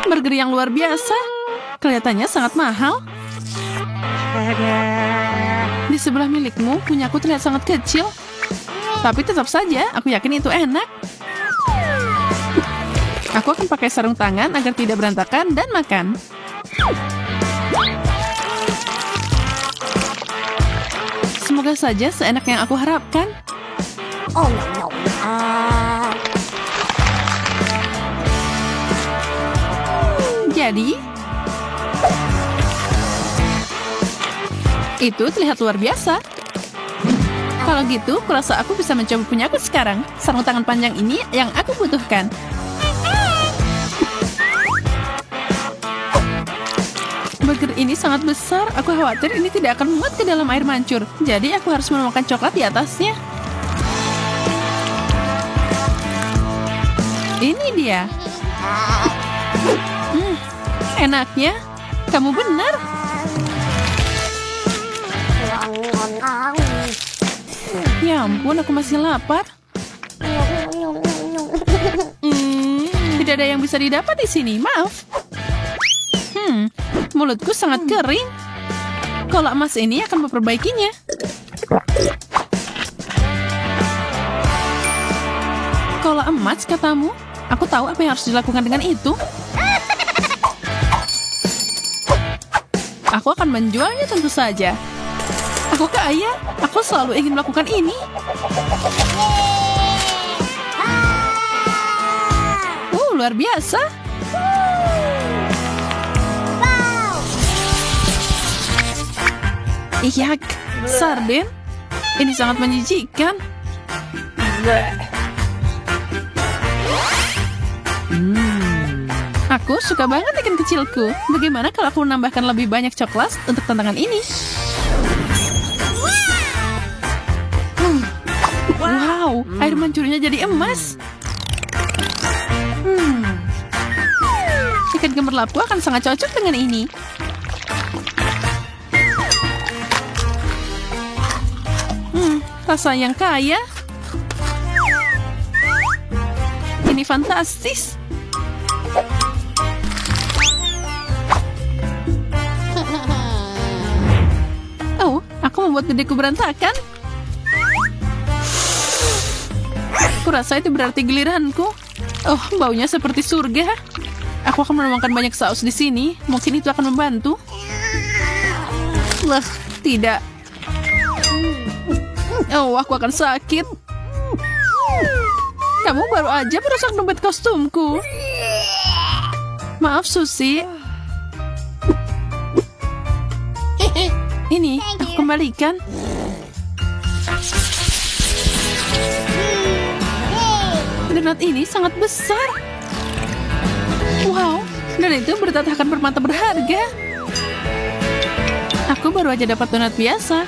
Burger yang luar biasa. Kelihatannya sangat mahal. Di sebelah milikmu, punyaku terlihat sangat kecil. Tapi tetap saja, aku yakin itu enak. Aku akan pakai sarung tangan agar tidak berantakan dan makan. Semoga saja seenak yang aku harapkan. Oh no. Jadi, itu terlihat luar biasa. Kalau gitu, kurasa aku bisa mencoba punyaku sekarang. Sarung tangan panjang ini yang aku butuhkan. Burger ini sangat besar. Aku khawatir ini tidak akan muat ke dalam air mancur. Jadi aku harus menuangkan coklat di atasnya. Ini dia. Enaknya. Kamu benar. Ya ampun, aku masih lapar. Tidak ada yang bisa didapat di sini. Maaf. Mulutku sangat kering. Kola emas ini akan memperbaikinya. Kola emas, katamu? Aku tahu apa yang harus dilakukan dengan itu. Aku akan menjualnya tentu saja. Aku kaya. Aku selalu ingin melakukan ini. Luar biasa. Iyak, sarden. Ini sangat menjijikkan. Aku suka banget ikan kecilku. Bagaimana kalau aku menambahkan lebih banyak coklat untuk tantangan ini? Wow, air mancurnya jadi emas. Ikan gemerlapku akan sangat cocok dengan ini. Rasa yang kaya. Ini fantastis. Oh, aku membuat dedeku berantakan. Kurasa itu berarti giliranku. Oh, baunya seperti surga. Aku akan menuangkan banyak saus di sini. Mungkin itu akan membantu. Lah, tidak. Oh, aku akan sakit. Kamu baru aja merusak dompet kostumku. Maaf, Susi. Ini, aku kembalikan. Donat ini sangat besar. Wow, dan itu bertatakan permata berharga. Aku baru aja dapat donat biasa.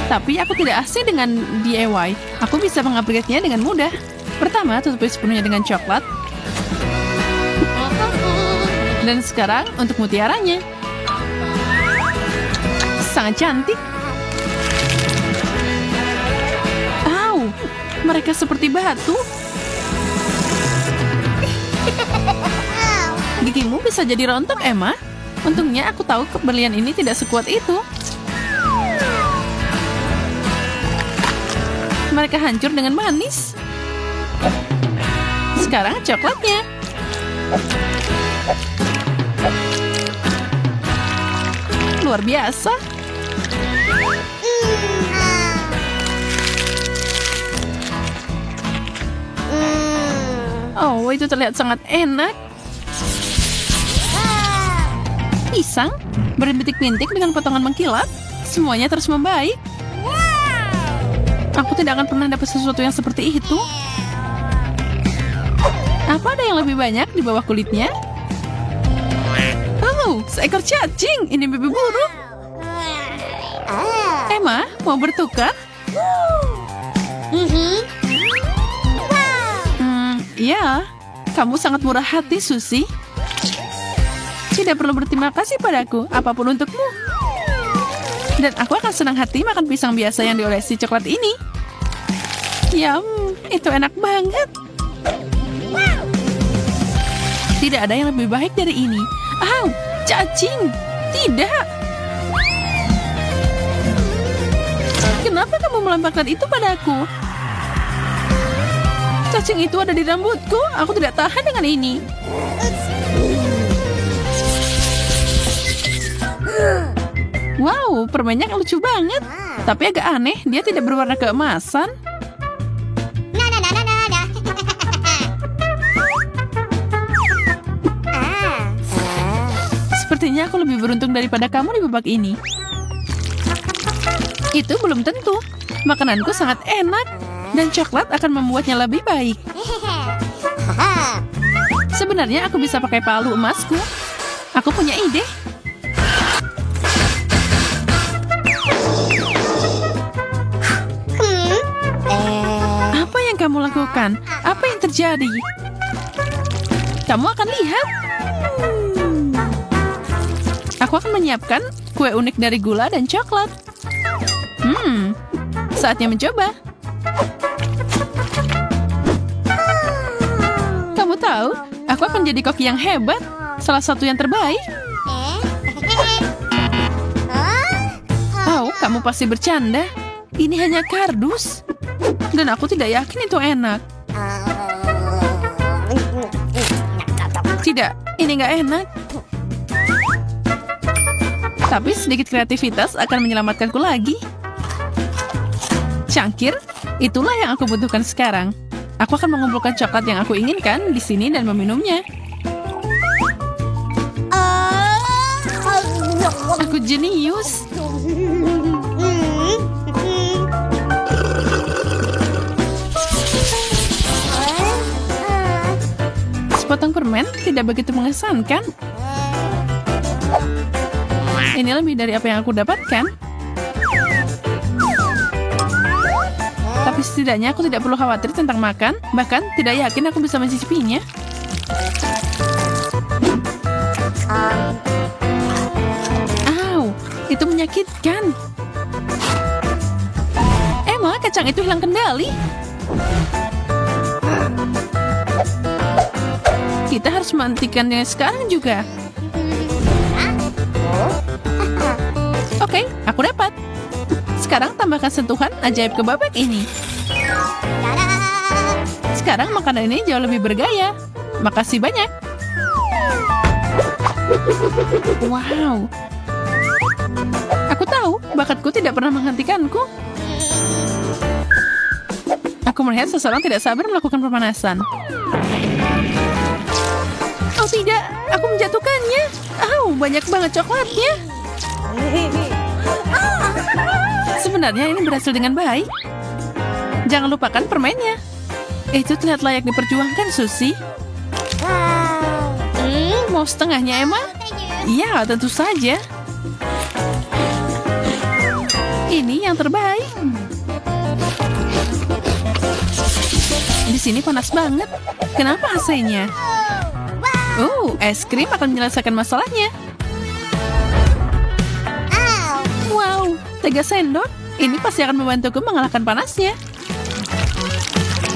Tapi aku tidak asing dengan DIY. Aku bisa mengupgrade-nya dengan mudah. Pertama, tutupi sepenuhnya dengan coklat. Dan sekarang untuk mutiaranya. Sangat cantik. Au, mereka seperti batu. Gigimu bisa jadi rontok, Emma. Untungnya aku tahu keberlian ini tidak sekuat itu. Mereka hancur dengan manis. Sekarang coklatnya. Luar biasa. Oh, itu terlihat sangat enak. Pisang berbintik-bintik dengan potongan mengkilap. Semuanya terus membaik. Aku tidak akan pernah dapat sesuatu yang seperti itu. Apa ada yang lebih banyak di bawah kulitnya? Oh, seekor cacing. Ini bibi burung. Emma, mau bertukar? Ya, kamu sangat murah hati, Susi. Tidak perlu berterima kasih padaku, apapun untukmu. Dan aku akan senang hati makan pisang biasa yang diolesi coklat ini. Yum, itu enak banget. Tidak ada yang lebih baik dari ini. Au, cacing. Tidak. Kenapa kamu melemparkan itu padaku? Cacing itu ada di rambutku. Aku tidak tahan dengan ini. Wow, permennya lucu banget. Tapi agak aneh, dia tidak berwarna keemasan. Sepertinya aku lebih beruntung daripada kamu di babak ini. Itu belum tentu. Makananku sangat enak, dan coklat akan membuatnya lebih baik. Sebenarnya aku bisa pakai palu emasku. Aku punya ide. Apa yang kamu lakukan? Apa yang terjadi? Kamu akan lihat. Aku akan menyiapkan kue unik dari gula dan coklat. Saatnya mencoba. Kamu tahu, aku akan jadi koki yang hebat. Salah satu yang terbaik. Oh, kamu pasti bercanda. Ini hanya kardus. Dan aku tidak yakin itu enak. Tidak, ini nggak enak. Tapi sedikit kreativitas akan menyelamatkanku lagi. Cangkir, itulah yang aku butuhkan sekarang. Aku akan mengumpulkan coklat yang aku inginkan di sini dan meminumnya. Aku jenius. Sepotong permen tidak begitu mengesankan. Ini lebih dari apa yang aku dapatkan. Tapi setidaknya aku tidak perlu khawatir tentang makan. Bahkan tidak yakin aku bisa mencicipinya. Au, itu menyakitkan. Emma, kacang itu hilang kendali. Kita harus menghentikannya sekarang juga. Oke, aku dapat. Sekarang tambahkan sentuhan ajaib ke babak ini. Sekarang makanan ini jauh lebih bergaya. Makasih banyak. Wow. Aku tahu, bakatku tidak pernah menghentikanku. Aku melihat seseorang tidak sabar melakukan pemanasan. Oh tidak, aku menjatuhkannya. Au, banyak banget coklatnya. Sebenarnya ini berhasil dengan baik. Jangan lupakan permennya. Itu terlihat layak diperjuangkan, Susie. Mau setengahnya, Emma? Iya, tentu saja. Ini yang terbaik. Di sini panas banget. Kenapa AC-nya? Es krim akan menyelesaikan masalahnya. Wow, 3 sendok. Ini pasti akan membantuku mengalahkan panasnya.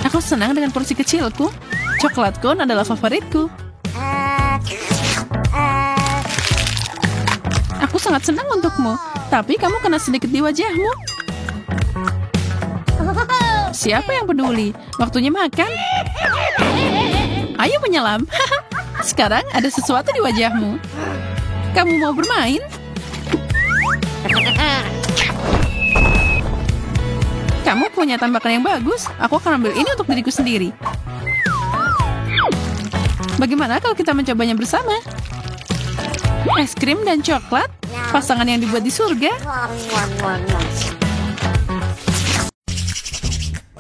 Aku senang dengan porsi kecilku. Coklat cone adalah favoritku. Aku sangat senang untukmu. Tapi kamu kena sedikit di wajahmu. Siapa yang peduli? Waktunya makan. Ayo menyelam. Sekarang ada sesuatu di wajahmu. Kamu mau bermain? Kamu punya tambakan yang bagus. Aku akan ambil ini untuk diriku sendiri. Bagaimana kalau kita mencobanya bersama? Es krim dan coklat, pasangan yang dibuat di surga.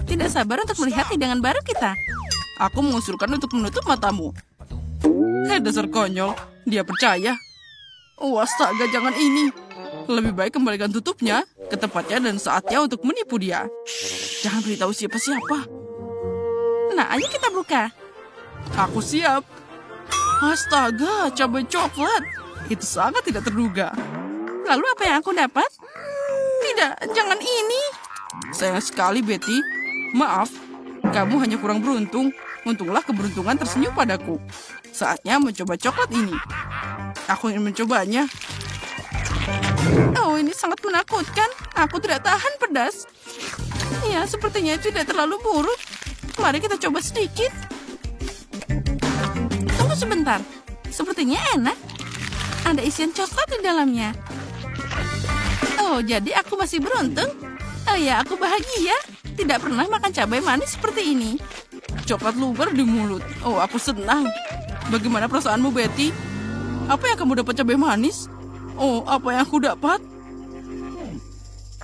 Tidak sabar untuk melihat hidangan baru kita. Aku mengusulkan untuk menutup matamu. Dasar konyol, dia percaya. Oh, astaga, jangan ini. Lebih baik kembalikan tutupnya ke tempatnya dan saatnya untuk menipu dia. Jangan beritahu siapa-siapa. Nah, ayo kita buka. Aku siap. Astaga, cabai coklat. Itu sangat tidak terduga. Lalu apa yang aku dapat? Tidak, jangan ini. Sayang sekali, Betty. Maaf, kamu hanya kurang beruntung. Untunglah keberuntungan tersenyum padaku. Saatnya mencoba coklat ini. Aku ingin mencobanya. Oh, ini sangat menakutkan. Aku tidak tahan pedas. Ya, sepertinya itu tidak terlalu buruk. Mari kita coba sedikit. Tunggu sebentar. Sepertinya enak. Ada isian coklat di dalamnya. Oh, jadi aku masih beruntung. Oh ya, aku bahagia. Tidak pernah makan cabai manis seperti ini. Coklat luber di mulut. Oh, aku senang. Bagaimana perasaanmu, Betty? Apa yang kamu dapat cabai manis? Oh, apa yang aku dapat?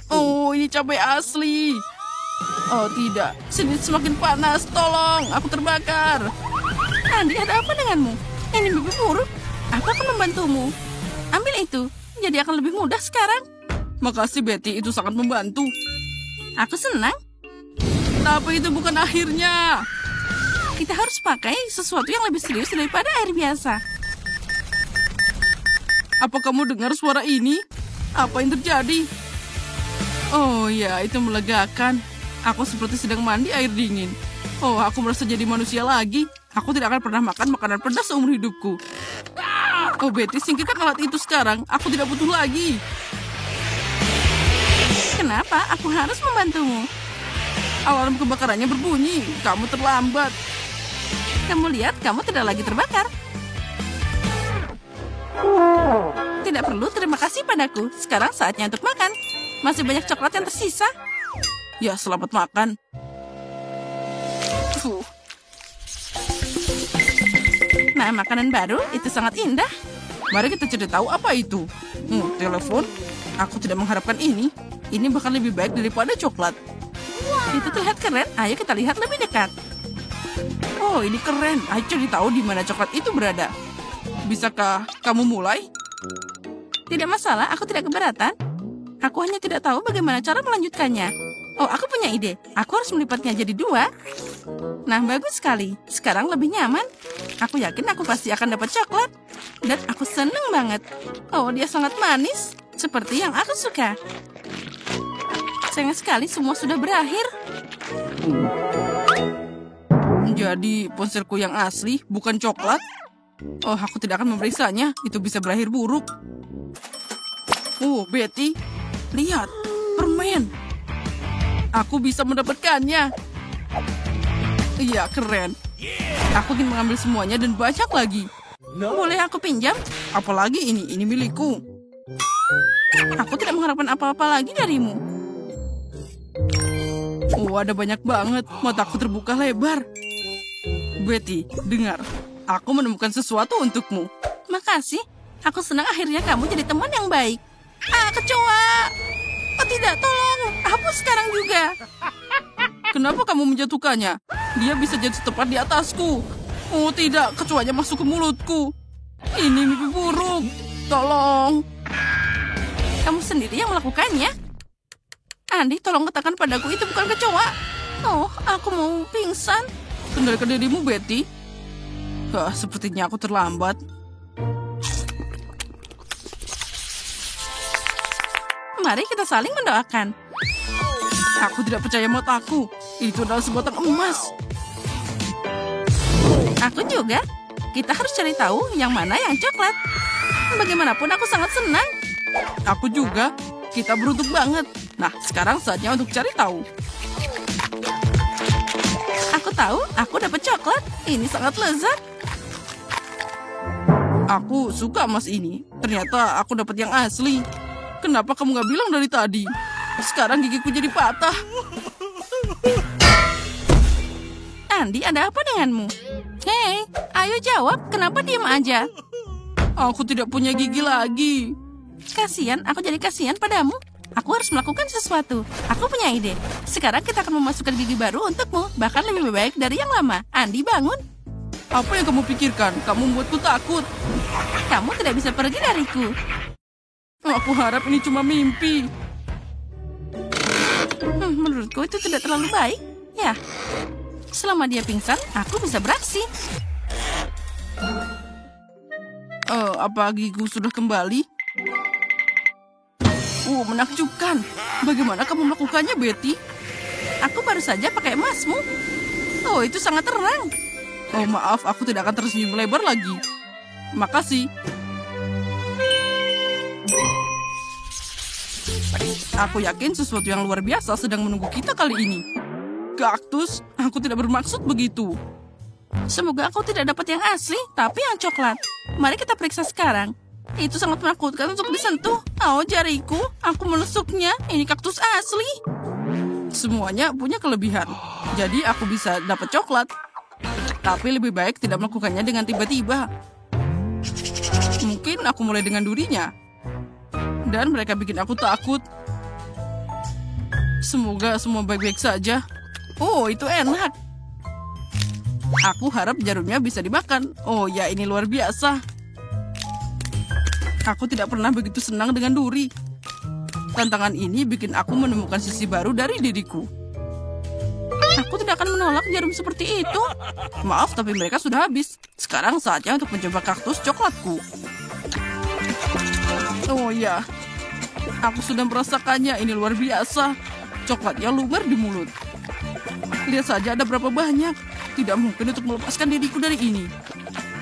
Oh, ini cabai asli. Oh, tidak. Sini semakin panas. Tolong, aku terbakar. Andi, ada apa denganmu? Ini mimpi buruk. Aku akan membantumu. Ambil itu. Jadi akan lebih mudah sekarang. Makasih, Betty. Itu sangat membantu. Aku senang. Tapi itu bukan akhirnya. Kita harus pakai sesuatu yang lebih serius daripada air biasa. Apa kamu dengar suara ini? Apa yang terjadi? Oh ya, itu melegakan. Aku seperti sedang mandi air dingin. Oh, aku merasa jadi manusia lagi. Aku tidak akan pernah makan makanan pedas seumur hidupku. Oh, Betty, singkirkan alat itu sekarang. Aku tidak butuh lagi. Kenapa? Aku harus membantumu. Alarm kebakarannya berbunyi. Kamu terlambat. Kamu lihat, kamu tidak lagi terbakar. Tidak perlu terima kasih padaku. Sekarang saatnya untuk makan. Masih banyak coklat yang tersisa. Ya, selamat makan. Nah, makanan baru itu sangat indah. Mari kita cari tahu apa itu. Telepon. Aku tidak mengharapkan ini. Ini bahkan lebih baik daripada coklat. Itu terlihat keren. Ayo kita lihat lebih dekat. Oh, ini keren. Ayo cari tahu di mana coklat itu berada. Bisakah kamu mulai? Tidak masalah, aku tidak keberatan. Aku hanya tidak tahu bagaimana cara melanjutkannya. Oh, aku punya ide. Aku harus melipatnya jadi 2. Nah, bagus sekali. Sekarang lebih nyaman. Aku yakin aku pasti akan dapat coklat. Dan aku seneng banget. Oh, dia sangat manis. Seperti yang aku suka. Sayang sekali semua sudah berakhir. Jadi, ponselku yang asli bukan coklat? Oh, aku tidak akan memeriksanya. Itu bisa berakhir buruk. Oh, Betty. Lihat, permen. Aku bisa mendapatkannya. Iya, keren. Aku ingin mengambil semuanya dan banyak lagi. Boleh aku pinjam? Apalagi ini milikku. Aku tidak mengharapkan apa-apa lagi darimu. Oh, ada banyak banget. Mataku terbuka lebar. Betty, dengar. Aku menemukan sesuatu untukmu. Makasih. Aku senang akhirnya kamu jadi teman yang baik. Kecoa. Oh tidak, tolong. Hapus sekarang juga. Kenapa kamu menjatuhkannya? Dia bisa jatuh tepat di atasku. Oh tidak, kecoanya masuk ke mulutku. Ini mimpi buruk. Tolong. Kamu sendiri yang melakukannya. Andi, tolong katakan padaku itu bukan kecoa. Oh, aku mau pingsan. Kendalikan dirimu, Betty. Sepertinya aku terlambat. Mari kita saling mendoakan. Aku tidak percaya mataku. Itu adalah sebatang emas. Aku juga. Kita harus cari tahu yang mana yang coklat. Bagaimanapun aku sangat senang. Aku juga. Kita beruntung banget. Nah, sekarang saatnya untuk cari tahu. Aku tahu, aku dapat coklat. Ini sangat lezat. Aku suka emas ini. Ternyata aku dapat yang asli. Kenapa kamu gak bilang dari tadi? Sekarang gigiku jadi patah. Andi, ada apa denganmu? Hei, ayo jawab. Kenapa diam aja? Aku tidak punya gigi lagi. Kasian, aku jadi kasihan padamu. Aku harus melakukan sesuatu. Aku punya ide. Sekarang kita akan memasukkan gigi baru untukmu. Bahkan lebih baik dari yang lama. Andi, bangun. Apa yang kamu pikirkan? Kamu membuatku takut. Kamu tidak bisa pergi dariku. Aku harap ini cuma mimpi. Menurutku itu tidak terlalu baik. Ya, selama dia pingsan, aku bisa beraksi. Apa gigiku sudah kembali? Menakjubkan. Bagaimana kamu melakukannya, Betty? Aku baru saja pakai emasmu. Oh, itu sangat terang. Oh, maaf, aku tidak akan tersenyum lebar lagi. Makasih. Aku yakin sesuatu yang luar biasa sedang menunggu kita kali ini. Kaktus, aku tidak bermaksud begitu. Semoga aku tidak dapat yang asli, tapi yang coklat. Mari kita periksa sekarang. Itu sangat menakutkan untuk disentuh. Oh, jariku, aku menusuknya. Ini kaktus asli. Semuanya punya kelebihan. Jadi aku bisa dapat coklat. Tapi lebih baik tidak melakukannya dengan tiba-tiba. Mungkin aku mulai dengan durinya. Dan mereka bikin aku takut. Semoga semua baik-baik saja. Oh, itu enak. Aku harap jarumnya bisa dimakan. Oh ya, ini luar biasa. Aku tidak pernah begitu senang dengan duri. Tantangan ini bikin aku menemukan sisi baru dari diriku. Aku tidak akan menolak jarum seperti itu. Maaf, tapi mereka sudah habis. Sekarang saatnya untuk mencoba kaktus coklatku. Oh ya, aku sudah merasakannya. Ini luar biasa. Coklatnya lumer di mulut. Lihat saja ada berapa banyak. Tidak mungkin untuk melepaskan diriku dari ini.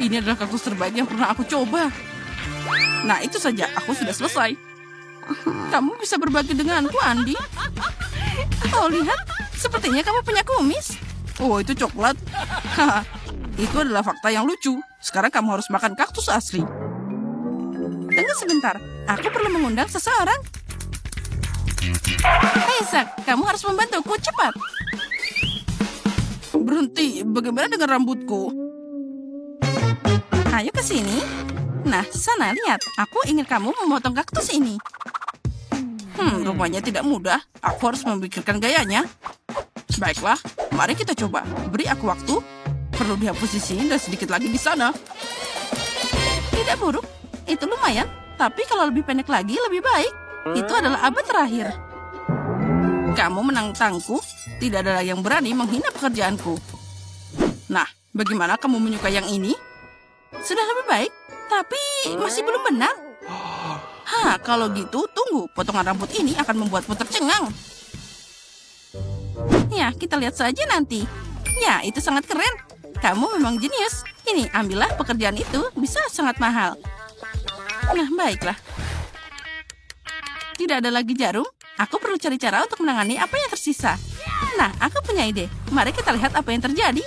Ini adalah kaktus terbaik yang pernah aku coba. Nah, itu saja. Aku sudah selesai. Kamu bisa berbagi denganku, Andi. Oh, lihat. Sepertinya kamu punya kumis. Oh, itu coklat. Itu adalah fakta yang lucu. Sekarang kamu harus makan kaktus asli. Tunggu sebentar. Aku perlu mengundang seseorang. Hei, Zack. Kamu harus membantuku. Cepat. Berhenti. Bagaimana dengan rambutku? Ayo ke sini. Nah, sana lihat. Aku ingin kamu memotong kaktus ini. Rupanya tidak mudah. Aku harus memikirkan gayanya. Baiklah, mari kita coba. Beri aku waktu. Perlu dihapus di sini dan sedikit lagi di sana. Tidak buruk. Itu lumayan. Tapi kalau lebih pendek lagi, lebih baik. Itu adalah abad terakhir. Kamu menantangku. Tidak ada yang berani menghina pekerjaanku. Nah, bagaimana kamu menyukai yang ini? Sudah lebih baik, tapi masih belum benar. Kalau gitu, tunggu. Potongan rambut ini akan membuatmu tercengang. Ya, kita lihat saja nanti. Ya, itu sangat keren. Kamu memang jenius. Ini, ambillah pekerjaan itu. Bisa sangat mahal. Nah, baiklah. Tidak ada lagi jarum. Aku perlu cari cara untuk menangani apa yang tersisa. Nah, aku punya ide. Mari kita lihat apa yang terjadi.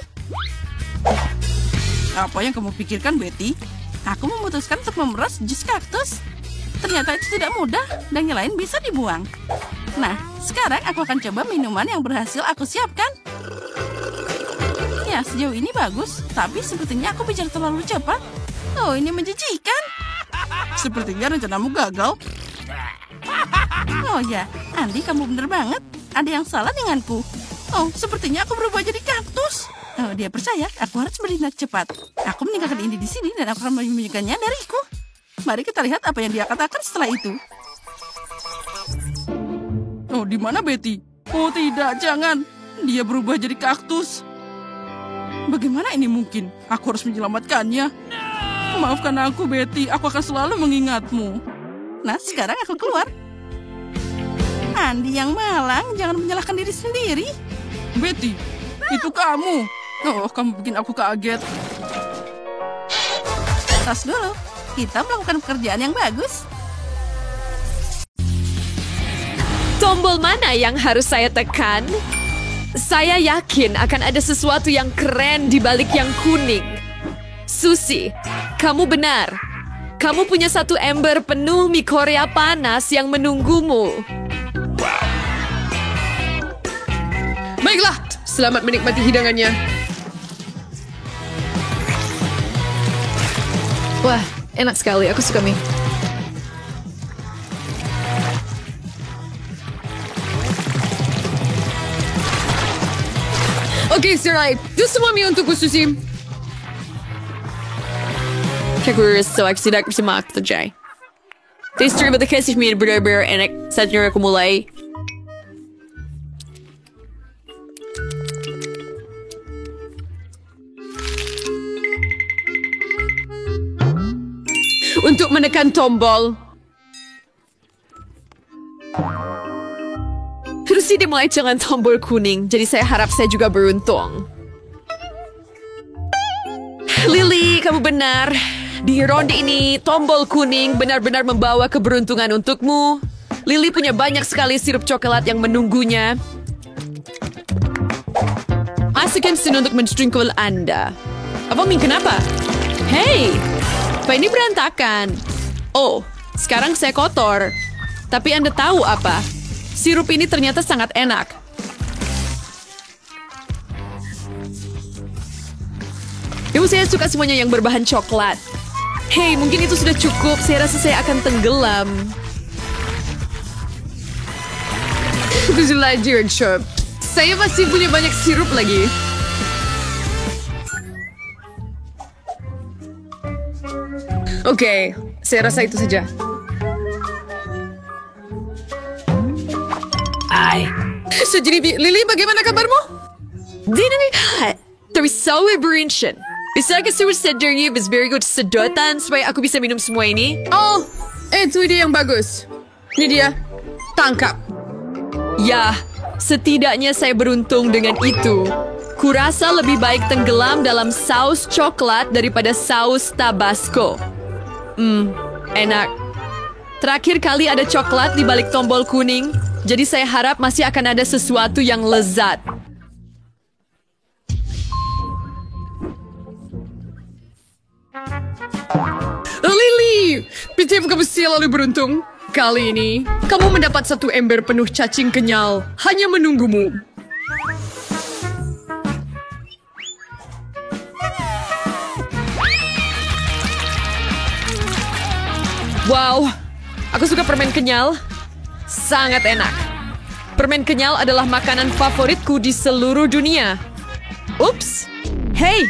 Apa yang kamu pikirkan, Betty? Aku memutuskan untuk memeras jus kaktus. Ternyata itu tidak mudah dan yang lain bisa dibuang. Nah, sekarang aku akan coba minuman yang berhasil aku siapkan. Ya, sejauh ini bagus, tapi sepertinya aku bicara terlalu cepat. Oh, ini menjijikan. Sepertinya rencanamu gagal. Oh ya, Andi, kamu benar banget. Ada yang salah denganku. Oh, sepertinya aku berubah jadi kaktus. Oh, dia percaya aku harus bertindak cepat. Aku meninggalkan Indi di sini dan aku akan menyembunyikannya dariku. Mari kita lihat apa yang dia katakan setelah itu. Oh, di mana Betty? Oh tidak, jangan. Dia berubah jadi kaktus. Bagaimana ini mungkin? Aku harus menyelamatkannya. Maafkan aku, Betty. Aku akan selalu mengingatmu. Nah, sekarang aku keluar. Andi yang malang, jangan menyalahkan diri sendiri. Betty, itu kamu. Oh, kamu bikin aku kaget. Tas dulu. Kita melakukan pekerjaan yang bagus. Tombol mana yang harus saya tekan? Saya yakin akan ada sesuatu yang keren di balik yang kuning. Susie, kamu benar. Kamu punya satu ember penuh mie Korea panas yang menunggumu. Baiklah, selamat menikmati hidangannya. Wah, enak sekali. Aku suka mie. Oke, Sirai. Itu semua mie untukku, Susie. Kaya so aku tidak bisa maktajay. Taster ba the kasih mie benar-benar enak saat nyo aku mulai? Untuk menekan tombol. Susie dimulai dengan tombol kuning, jadi saya harap saya juga beruntung. Lily, kamu benar. Di ronde ini, tombol kuning benar-benar membawa keberuntungan untukmu. Lily punya banyak sekali sirup coklat yang menunggunya. Masukkan sini untuk mensprinkle Anda. Apa Ming, kenapa? Hei, apa ini berantakan? Oh, sekarang saya kotor. Tapi Anda tahu apa? Sirup ini ternyata sangat enak. Saya suka semuanya yang berbahan coklat. Hei, mungkin itu sudah cukup. Saya rasa saya akan tenggelam. Lanjut, Shop. Saya masih punya banyak sirup lagi. Oke, saya rasa itu saja. Jadi, Lily, bagaimana kabarmu? Dinagat. Tapi so beruntung. Bisakah saya sadarnya very good sedotan supaya aku bisa minum semua ini? Oh, itu ide yang bagus. Ini dia. Tangkap. Ya, setidaknya saya beruntung dengan itu. Kurasa lebih baik tenggelam dalam saus coklat daripada saus Tabasco. Enak. Terakhir kali ada coklat di balik tombol kuning, jadi saya harap masih akan ada sesuatu yang lezat. Lily, Peter kamu selalu beruntung. Kali ini, kamu mendapat satu ember penuh cacing kenyal. Hanya menunggumu. Wow, aku suka permen kenyal. Sangat enak. Permen kenyal adalah makanan favoritku di seluruh dunia. Ups, hei,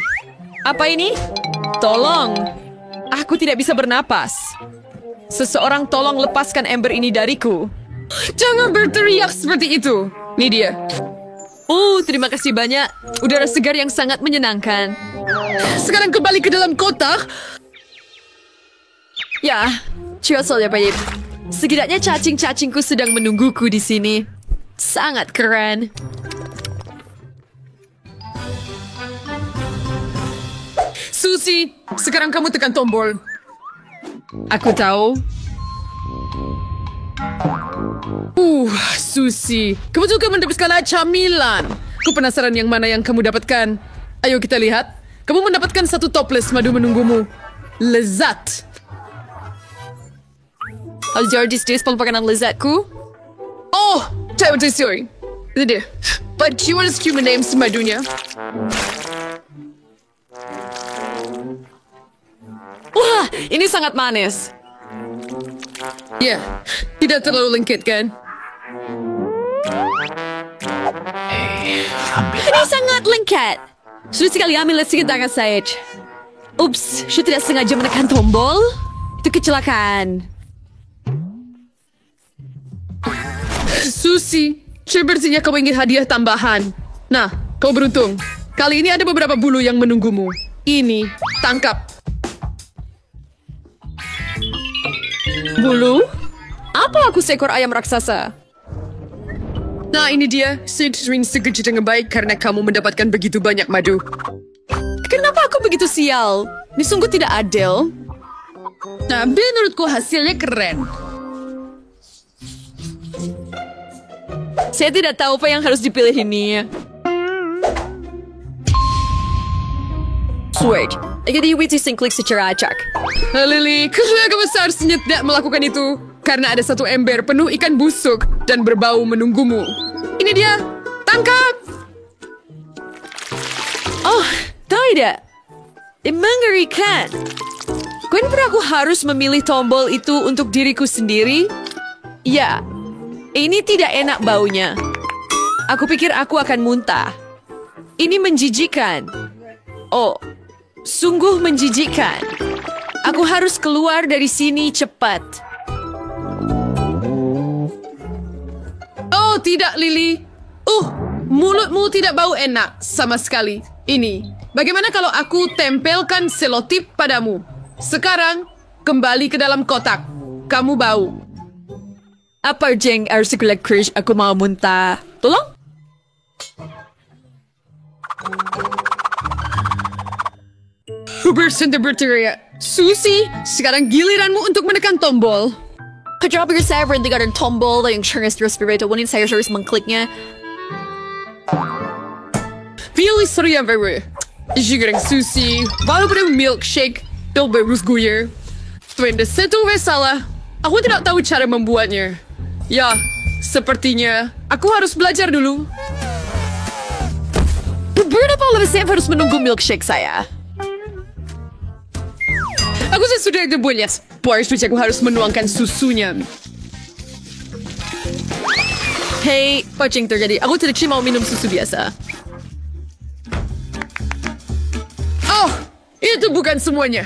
apa ini? Tolong, aku tidak bisa bernapas. Seseorang tolong lepaskan ember ini dariku. Jangan berteriak seperti itu. Ini dia. Terima kasih banyak. Udara segar yang sangat menyenangkan. Sekarang kembali ke dalam kotak. Ya, cheers ya baik. Setidaknya cacing-cacingku sedang menungguku di sini. Sangat keren. Susie, sekarang kamu tekan tombol. Aku tahu. Susie, kamu juga mendapatkan camilan. Aku penasaran yang mana yang kamu dapatkan. Ayo kita lihat. Kamu mendapatkan satu toples madu menunggumu. Lezat. Aljardis Days merupakan lezatku. Oh, sorry. Itu dia. But you want to human names madunya? Wah, ini sangat manis. Ya, tidak terlalu lengket kan? Ini sangat lengket. Sudah sekali ambil sedikit tangan saya. Ups, saya tidak sengaja menekan tombol. Itu kecelakaan. Susie, sepertinya kamu ingin hadiah tambahan. Nah, kau beruntung. Kali ini ada beberapa bulu yang menunggumu. Ini, tangkap. Bulu? Apa aku seekor ayam raksasa? Nah, ini dia. Saya sering sekerja dengan baik karena kamu mendapatkan begitu banyak madu. Kenapa aku begitu sial? Ini sungguh tidak adil. Nah, menurutku hasilnya keren. Saya tidak tahu apa yang harus dipilih ini. Sweet. Jadi Witty klik secara acak. Lily, kenapa kamu seharusnya tidak melakukan itu? Karena ada satu ember penuh ikan busuk dan berbau menunggumu. Ini dia, tangkap! Oh, tidak. Mengerikan. Kenapa aku harus memilih tombol itu untuk diriku sendiri? Ya, ini tidak enak baunya. Aku pikir aku akan muntah. Ini menjijikan. Oh, sungguh menjijikan. Aku harus keluar dari sini cepat. Oh, tidak, Lily. Mulutmu tidak bau enak sama sekali. Ini, bagaimana kalau aku tempelkan selotip padamu? Sekarang, kembali ke dalam kotak. Kamu bau. Apa jeng harus kulit Krish? Aku mau muntah. Tolong? YouTuber center berteriak. Susi, sekarang giliranmu untuk menekan tombol. Kenapa saya berhenti ada tombol yang terus berita wanita saya harus mengkliknya? Pilih seri yang baru. Isi goreng Susi, baru pada milkshake, dan berus guyer. Tuan satu masalah, aku tidak tahu cara membuatnya. Ya, sepertinya aku harus belajar dulu. Berapa lama saya harus menunggu milkshake saya? Aku sudah dibuatnya. Boris aku harus menuangkan susunya. Hei, apa yang terjadi? Aku tidak mau minum susu biasa. Oh, itu bukan semuanya.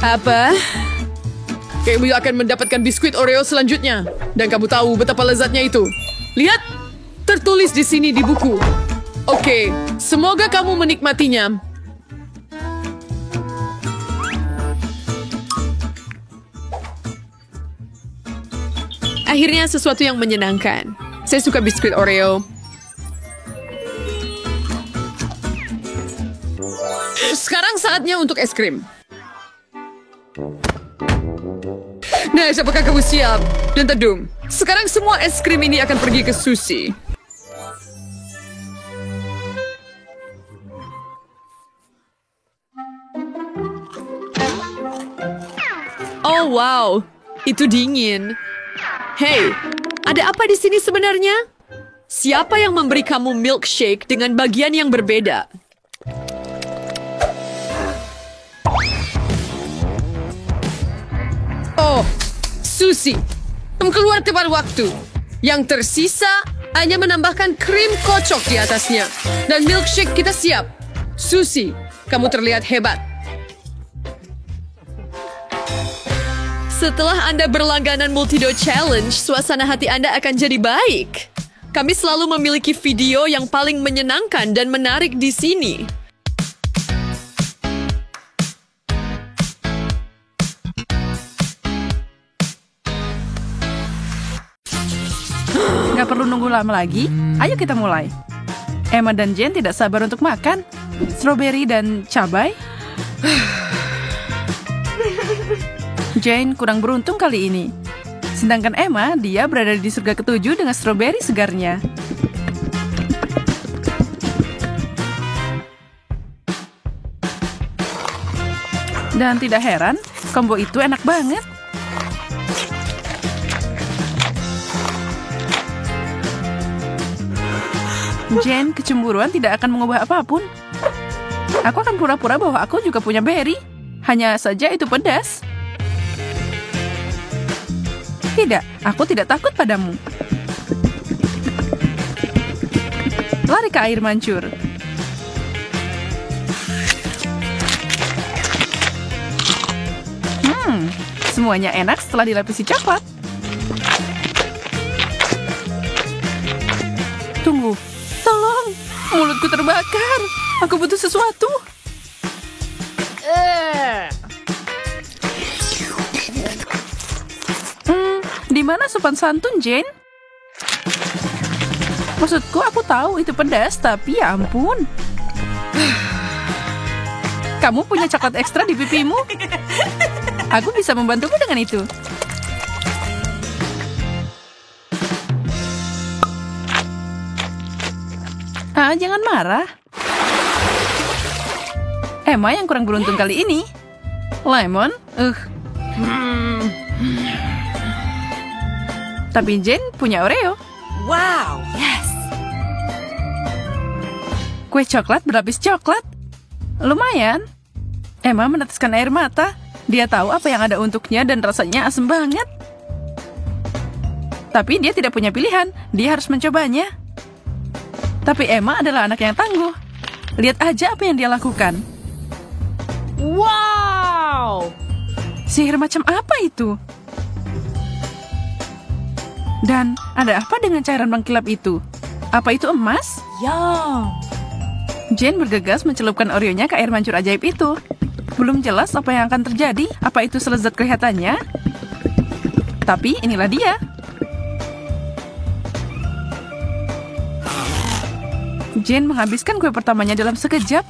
Apa? Kamu akan mendapatkan biskuit Oreo selanjutnya. Dan kamu tahu betapa lezatnya itu. Lihat, tertulis di sini di buku. Oke, semoga kamu menikmatinya. Akhirnya sesuatu yang menyenangkan. Saya suka biskuit Oreo. Sekarang saatnya untuk es krim. Nah, apakah kamu siap? Dan tedung, sekarang semua es krim ini akan pergi ke Susi. Oh wow, itu dingin. Hei, ada apa di sini sebenarnya? Siapa yang memberi kamu milkshake dengan bagian yang berbeda? Oh, Susi, kamu keluar tepat waktu. Yang tersisa hanya menambahkan krim kocok di atasnya. Dan milkshake kita siap. Susi, kamu terlihat hebat. Setelah Anda berlangganan Multido Challenge, suasana hati Anda akan jadi baik. Kami selalu memiliki video yang paling menyenangkan dan menarik di sini. Nggak perlu nunggu lama lagi. Ayo kita mulai. Emma dan Jane tidak sabar untuk makan. Strawberry dan cabai. Jane kurang beruntung kali ini. Sedangkan Emma, dia berada di surga ketujuh dengan strawberry segarnya. Dan tidak heran, combo itu enak banget. Jane kecemburuan tidak akan mengubah apapun. Aku akan pura-pura bahwa aku juga punya berry. Hanya saja itu pedas. Tidak, aku tidak takut padamu. Lari ke air mancur. Semuanya enak setelah dilapisi coklat. Tunggu, tolong, mulutku terbakar. Aku butuh sesuatu. Di mana sopan santun, Jane? Maksudku, aku tahu itu pedas, tapi ya ampun. Kamu punya coklat ekstra di pipimu? Aku bisa membantumu dengan itu. Jangan marah. Emma yang kurang beruntung kali ini. Lemon, Tapi Jane punya Oreo. Wow, yes. Kue coklat berlapis coklat. Lumayan. Emma meneteskan air mata. Dia tahu apa yang ada untuknya dan rasanya asem banget. Tapi dia tidak punya pilihan. Dia harus mencobanya. Tapi Emma adalah anak yang tangguh. Lihat aja apa yang dia lakukan. Wow. Sihir macam apa itu? Dan ada apa dengan cairan mengkilap itu? Apa itu emas? Yum. Jane bergegas mencelupkan Oreo-nya ke air mancur ajaib itu. Belum jelas apa yang akan terjadi. Apa itu selezat kelihatannya? Tapi inilah dia. Jane menghabiskan kue pertamanya dalam sekejap.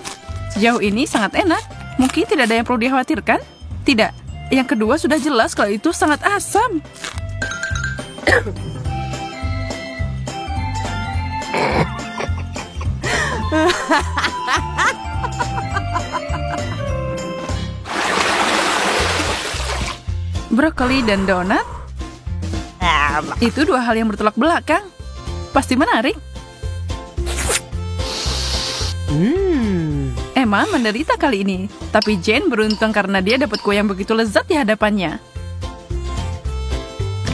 Sejauh ini sangat enak. Mungkin tidak ada yang perlu dikhawatirkan? Tidak. Yang kedua sudah jelas kalau itu sangat asam. Brokoli dan donat? Itu dua hal yang bertolak belakang. Pasti menarik. Emma menderita kali ini, tapi Jane beruntung karena dia dapat kue yang begitu lezat di hadapannya.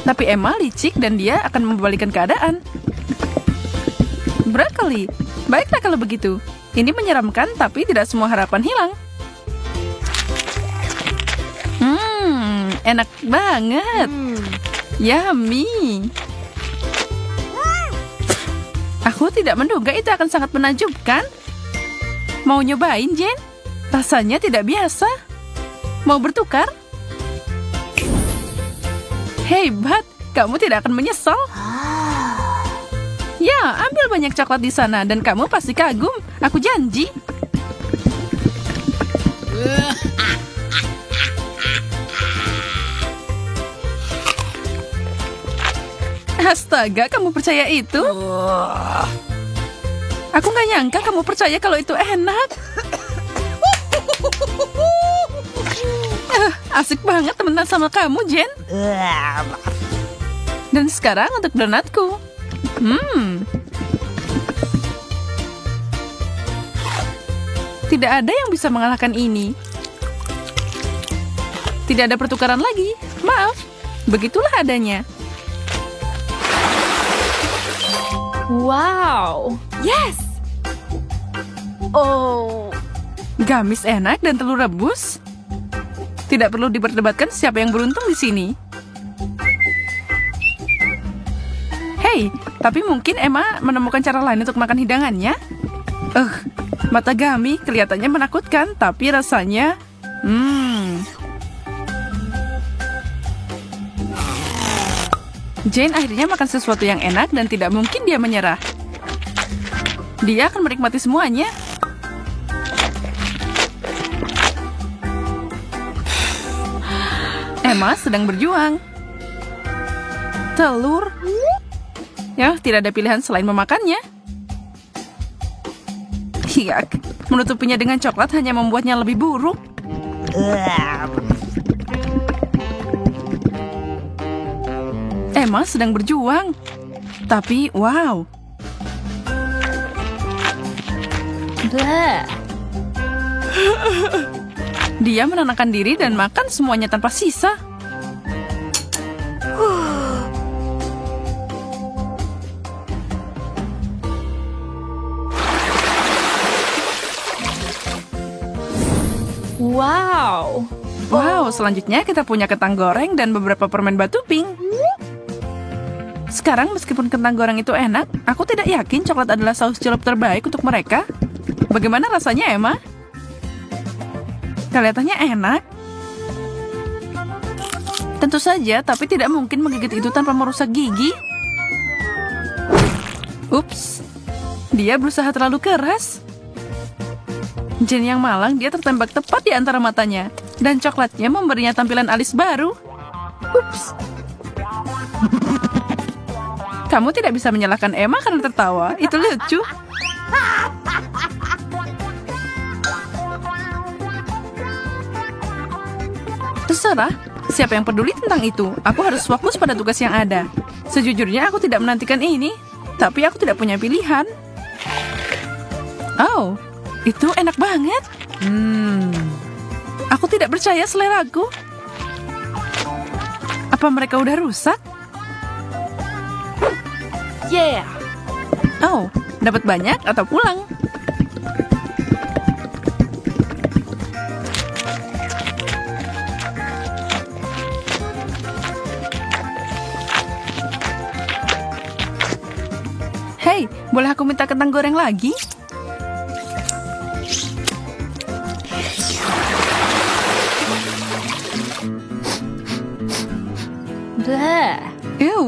Tapi Emma licik dan dia akan membalikan keadaan. Brokoli, baiklah kalau begitu. Ini menyeramkan, tapi tidak semua harapan hilang. Enak banget. Yummy. Aku tidak menduga itu akan sangat menakjubkan. Mau nyobain, Jane? Rasanya tidak biasa. Mau bertukar? Hebat, kamu tidak akan menyesal. Ya, ambil banyak coklat di sana dan kamu pasti kagum. Aku janji. Astaga, kamu percaya itu? Aku nggak nyangka kamu percaya kalau itu enak. Asik banget temenan sama kamu, Jen. Dan sekarang untuk donatku. Tidak ada yang bisa mengalahkan ini. Tidak ada pertukaran lagi. Maaf, begitulah adanya. Wow. Yes. Oh. Gamis enak dan telur rebus. Tidak perlu diperdebatkan siapa yang beruntung di sini. Hei, tapi mungkin Emma menemukan cara lain untuk makan hidangannya. Mata Gami kelihatannya menakutkan, tapi rasanya... Jane akhirnya makan sesuatu yang enak dan tidak mungkin dia menyerah. Dia akan menikmati semuanya. Emma sedang berjuang. Telur? Ya, tidak ada pilihan selain memakannya. Hiak, menutupinya dengan coklat hanya membuatnya lebih buruk. Emma sedang berjuang. Tapi, wow. Dia menenangkan diri dan makan semuanya tanpa sisa. Wow, selanjutnya kita punya kentang goreng dan beberapa permen batu pink. Sekarang meskipun kentang goreng itu enak, aku tidak yakin coklat adalah saus celup terbaik untuk mereka. Bagaimana rasanya, Emma? Kelihatannya enak. Tentu saja, tapi tidak mungkin menggigit itu tanpa merusak gigi. Ups, dia berusaha terlalu keras. Jane yang malang, dia tertembak tepat di antara matanya. Dan coklatnya memberinya tampilan alis baru. Ups. Kamu tidak bisa menyalahkan Emma karena tertawa. Itu lucu. Terserah, siapa yang peduli tentang itu? Aku harus fokus pada tugas yang ada. Sejujurnya aku tidak menantikan ini, tapi aku tidak punya pilihan. Oh, itu enak banget. Aku tidak percaya seleraku. Apa mereka udah rusak? Yeah. Oh, dapat banyak atau pulang? Hei, boleh aku minta kentang goreng lagi?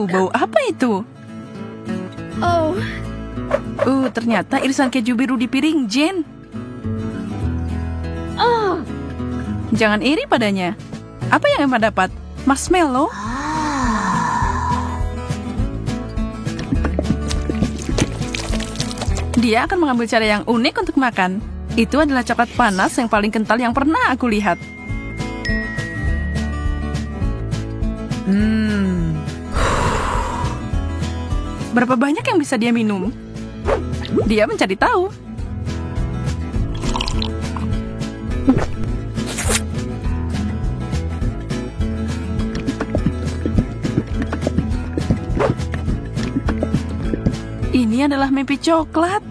Bau apa itu? Ternyata irisan keju biru di piring Jane. Jangan iri padanya. Apa yang Emma dapat? Marshmallow? Dia akan mengambil cara yang unik untuk makan. Itu adalah coklat panas yang paling kental yang pernah aku lihat. Berapa banyak yang bisa dia minum? Dia mencari tahu. Ini adalah mimpi coklat.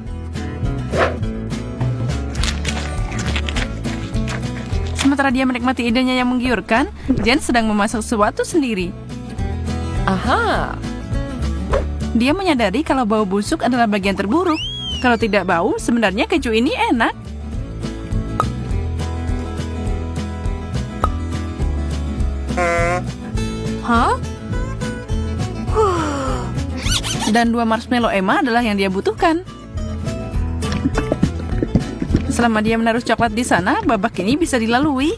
Sementara dia menikmati idenya yang menggiurkan, Jen sedang memasak sesuatu sendiri. Aha. Dia menyadari kalau bau busuk adalah bagian terburuk. Kalau tidak bau, sebenarnya keju ini enak. Hah? Dan 2 marshmallow Emma adalah yang dia butuhkan. Selama dia menaruh coklat di sana, babak ini bisa dilalui.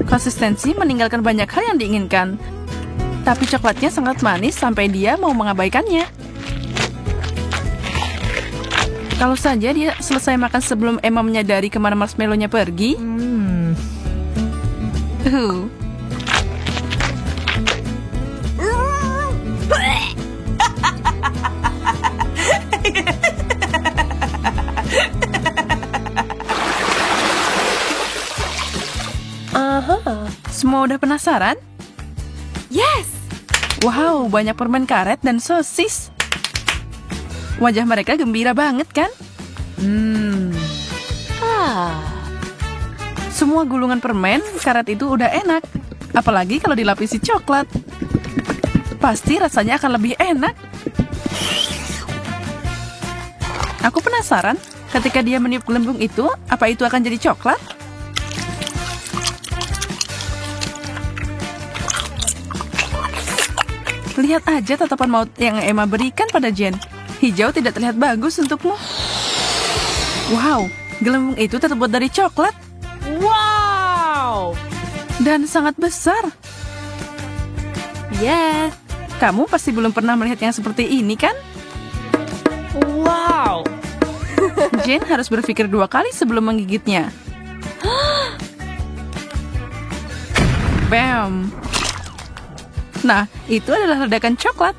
Konsistensi meninggalkan banyak hal yang diinginkan. Tapi coklatnya sangat manis sampai dia mau mengabaikannya. Kalau saja dia selesai makan sebelum Emma menyadari kemana marshmallow-nya pergi. Semua udah penasaran? Yes. Wow, banyak permen karet dan sosis. Wajah mereka gembira banget kan? Semua gulungan permen karet itu udah enak. Apalagi kalau dilapisi coklat. Pasti rasanya akan lebih enak. Aku penasaran, ketika dia meniup gelembung itu, apa itu akan jadi coklat? Lihat aja tatapan maut yang Emma berikan pada Jen. Hijau tidak terlihat bagus untukmu. Wow, gelembung itu terbuat dari coklat. Wow! Dan sangat besar. Yeah. Kamu pasti belum pernah melihat yang seperti ini kan? Wow! Jen harus berpikir 2 kali sebelum menggigitnya. Bam! Nah, itu adalah ledakan coklat.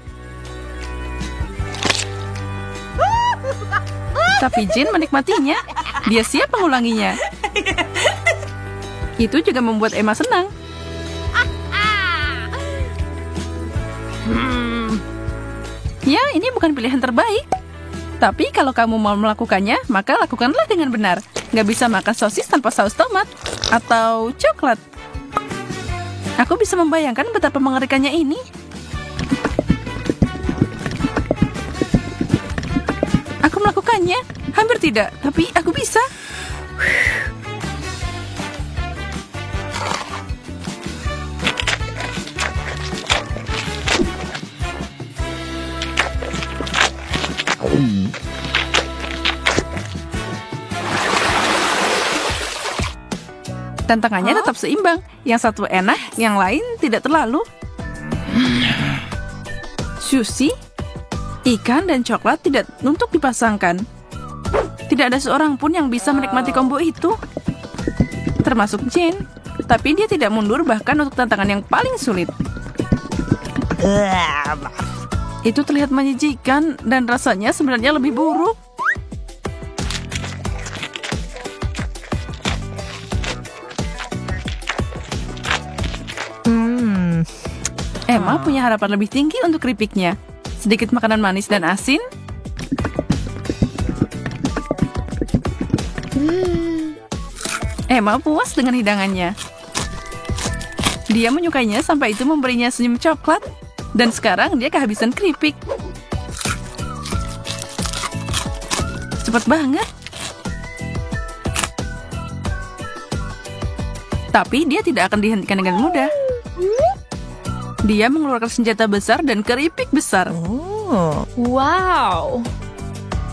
Tapi Jen menikmatinya. Dia siap mengulanginya. Itu juga membuat Emma senang. Ya, ini bukan pilihan terbaik. Tapi kalau kamu mau melakukannya, maka lakukanlah dengan benar. Nggak bisa makan sosis tanpa saus tomat. Atau coklat. Aku bisa membayangkan betapa mengerikannya ini. Aku melakukannya. Hampir tidak, tapi aku bisa. Tantangannya tetap seimbang. Yang satu enak, yang lain tidak terlalu. Sushi, ikan, dan coklat tidak untuk dipasangkan. Tidak ada seorang pun yang bisa menikmati combo itu. Termasuk Jen. Tapi dia tidak mundur bahkan untuk tantangan yang paling sulit. Itu terlihat menjijikan dan rasanya sebenarnya lebih buruk. Emma punya harapan lebih tinggi untuk keripiknya. Sedikit makanan manis dan asin. Emma puas dengan hidangannya. Dia menyukainya sampai itu memberinya senyum coklat. Dan sekarang dia kehabisan keripik. Cepat banget. Tapi dia tidak akan dihentikan dengan mudah. Dia mengeluarkan senjata besar dan keripik besar. Wow.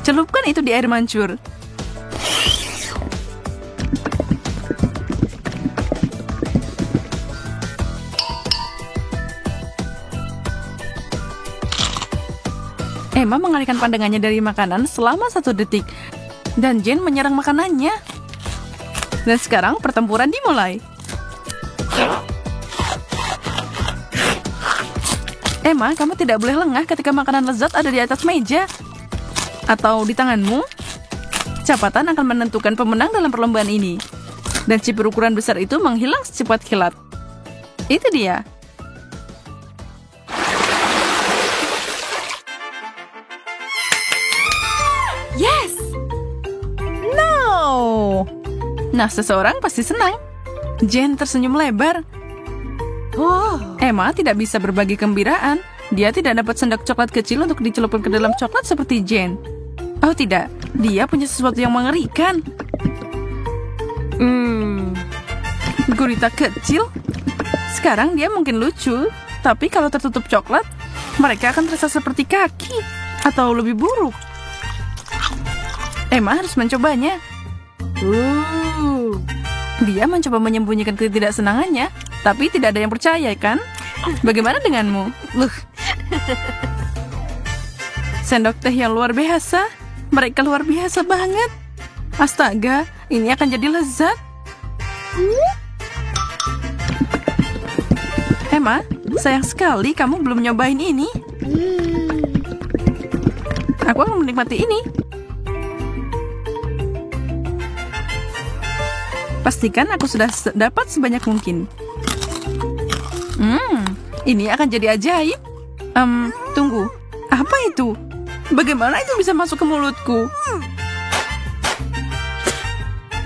Celupkan itu di air mancur. Emma mengalihkan pandangannya dari makanan selama 1 detik. Dan Jane menyerang makanannya. Dan sekarang pertempuran dimulai. Emma, kamu tidak boleh lengah ketika makanan lezat ada di atas meja. Atau di tanganmu. Kecepatan akan menentukan pemenang dalam perlombaan ini. Dan chip berukuran besar itu menghilang secepat kilat. Itu dia. Yes! No! Nah, seseorang pasti senang. Jane tersenyum lebar. Oh, Emma tidak bisa berbagi kegembiraan. Dia tidak dapat sendok coklat kecil untuk dicelupkan ke dalam coklat seperti Jane. Oh tidak, dia punya sesuatu yang mengerikan. Gurita kecil. Sekarang dia mungkin lucu, tapi kalau tertutup coklat, mereka akan terasa seperti kaki. Atau lebih buruk. Emma harus mencobanya. Dia mencoba menyembunyikan ketidaksenangannya, tapi tidak ada yang percaya, kan? Bagaimana denganmu? Sendok teh yang luar biasa. Mereka luar biasa banget. Astaga, ini akan jadi lezat. Emma, sayang sekali kamu belum nyobain ini. Aku akan menikmati ini. Pastikan aku sudah dapat sebanyak mungkin. Ini akan jadi ajaib. Tunggu. Apa itu? Bagaimana itu bisa masuk ke mulutku?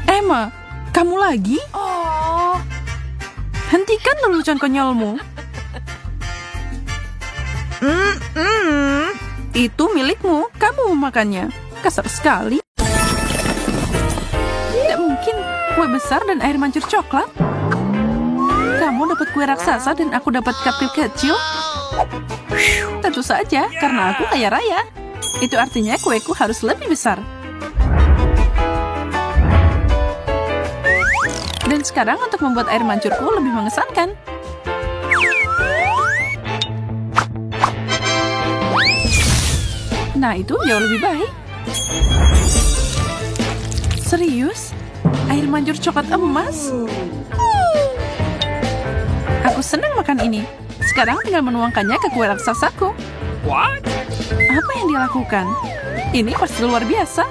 Emma, kamu lagi? Hentikan lelucon konyolmu. Itu milikmu. Kamu memakannya. Kasar sekali. Tidak mungkin. Kue besar dan air mancur coklat. Kamu dapat kue raksasa dan aku dapat cupcake kecil. Tentu saja, karena aku kaya raya. Itu artinya kueku harus lebih besar. Dan sekarang untuk membuat air mancurku lebih mengesankan. Nah, itu jauh lebih baik. Serius? Air mancur coklat emas? Aku senang makan ini. Sekarang tinggal menuangkannya ke kue raksasaku. Apa yang dia lakukan? Ini pasti luar biasa.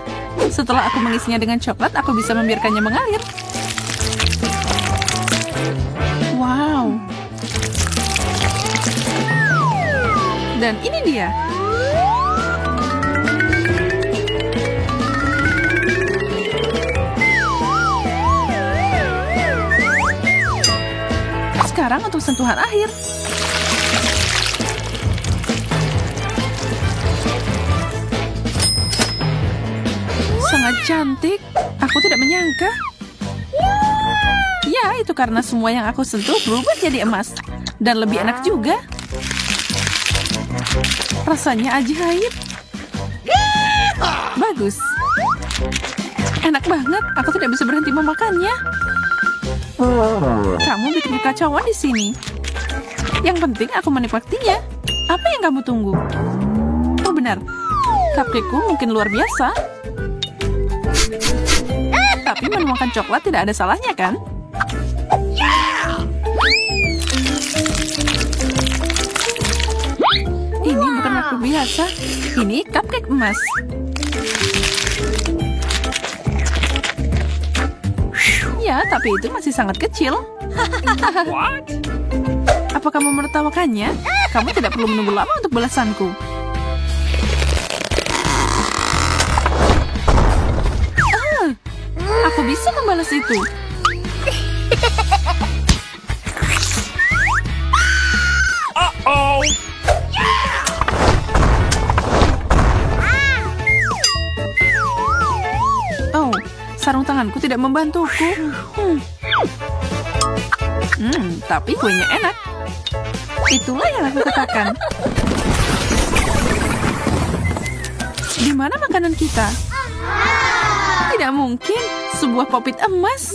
Setelah aku mengisinya dengan coklat, aku bisa membiarkannya mengalir. Wow. Dan ini dia. Sekarang untuk sentuhan akhir. Sangat cantik. Aku tidak menyangka. Ya, itu karena semua yang aku sentuh berubah jadi emas. Dan lebih enak juga. Rasanya ajaib. Bagus. Enak banget. Aku tidak bisa berhenti memakannya. Kamu bikin kekacauan di sini. Yang penting aku menikmatinya. Apa yang kamu tunggu? Oh benar, cupcakeku mungkin luar biasa. Tapi menuangkan coklat tidak ada salahnya, kan? Ini bukan cupcake biasa. Ini cupcake emas. Ya, tapi itu masih sangat kecil. Apa kamu menertawakannya? Kamu tidak perlu menunggu lama untuk balasanku. Aku bisa membalas itu. Oh, sarung tanganku tidak membantuku. Tapi kuenya enak. Itulah yang aku katakan. Di mana makanan kita? Tidak mungkin. Sebuah popit emas.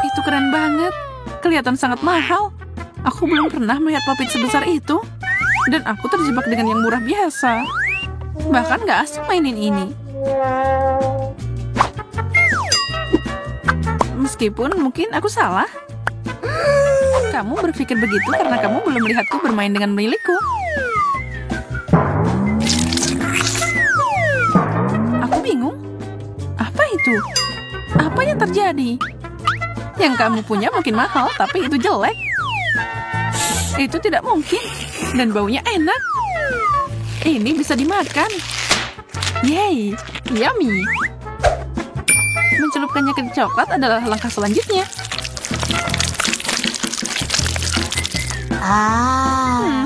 Itu keren banget. Kelihatan sangat mahal. Aku belum pernah melihat popit sebesar itu. Dan aku terjebak dengan yang murah biasa. Bahkan gak asik mainin ini. Meskipun mungkin aku salah. Kamu berpikir begitu karena kamu belum melihatku bermain dengan milikku. Aku bingung. Apa itu? Apa yang terjadi? Yang kamu punya mungkin mahal, tapi itu jelek. Itu tidak mungkin. Dan baunya enak. Ini bisa dimakan. Yeay, yummy. Mencelupkannya ke coklat adalah langkah selanjutnya.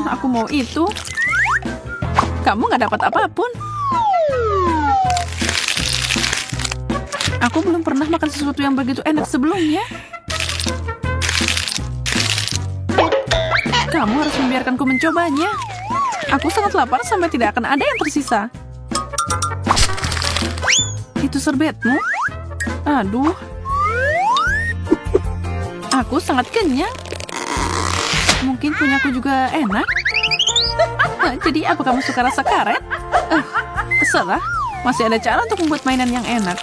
Aku mau itu. Kamu gak dapat apapun. Aku belum pernah makan sesuatu yang begitu enak sebelumnya. Kamu harus membiarkanku mencobanya. Aku sangat lapar sampai tidak akan ada yang tersisa. Itu serbetmu? Aduh. Aku sangat kenyang. Mungkin punyaku juga enak. Jadi apa kamu suka rasa karet? Terserah. Masih ada cara untuk membuat mainan yang enak.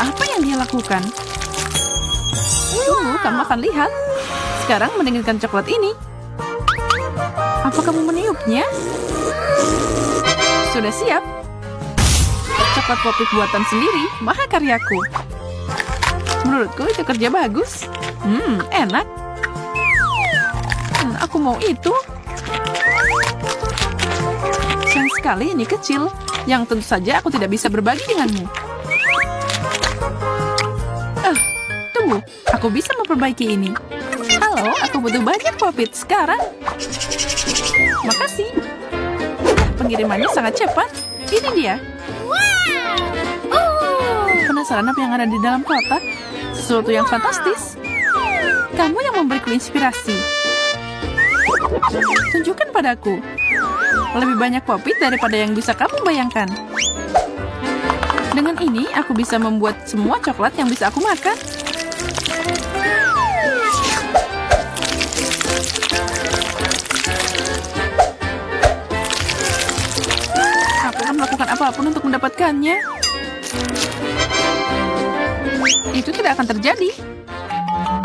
Apa yang dia lakukan? Tunggu, kamu akan lihat. Sekarang mendinginkan coklat ini. Apa kamu meniupnya? Sudah siap. Coklat popit buatan sendiri, mahakaryaku. Menurutku itu kerja bagus. Enak. Aku mau itu. Sayang sekali ini kecil. Yang tentu saja aku tidak bisa berbagi denganmu. Tunggu, aku bisa memperbaiki ini. Halo, aku butuh banyak popit sekarang. Makasih. Pengirimannya sangat cepat. Ini dia. Penasaran apa yang ada di dalam kotak? Sesuatu yang fantastis. Kamu yang memberiku inspirasi. Tunjukkan padaku. Lebih banyak popit daripada yang bisa kamu bayangkan. Dengan ini, aku bisa membuat semua coklat yang bisa aku makan. Aku akan melakukan apapun untuk mendapatkannya. Itu tidak akan terjadi.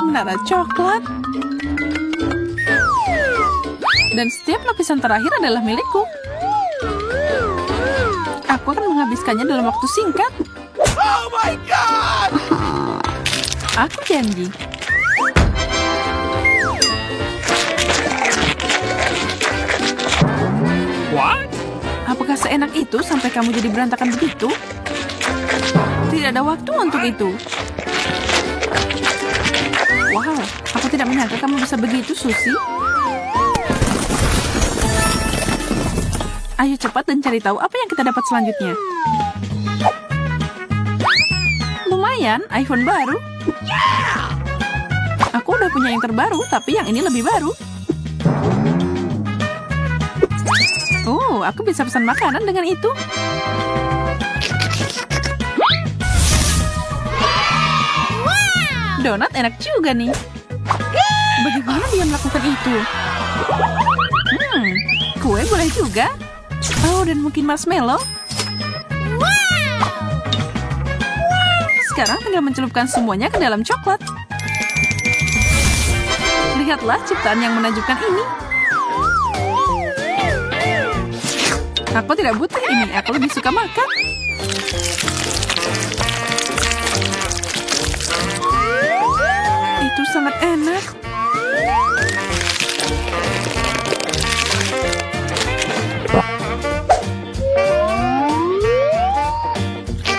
Menara coklat. Dan setiap lapisan terakhir adalah milikku. Aku akan menghabiskannya dalam waktu singkat. Oh my God! Aku janji. What? Apakah seenak itu sampai kamu jadi berantakan begitu? Tidak ada waktu untuk itu. Wow, aku tidak menyangka kamu bisa begitu, Susi. Ayo cepat dan cari tahu apa yang kita dapat selanjutnya. Lumayan, iPhone baru. Aku udah punya yang terbaru, tapi yang ini lebih baru. Oh, aku bisa pesan makanan dengan itu. Donat enak juga nih. Bagaimana dia melakukan itu? Kue boleh juga. Oh, dan mungkin marshmallow. Sekarang tinggal mencelupkan semuanya ke dalam coklat. Lihatlah ciptaan yang menakjubkan ini. Aku tidak butuh ini, aku lebih suka makan. Itu sangat enak.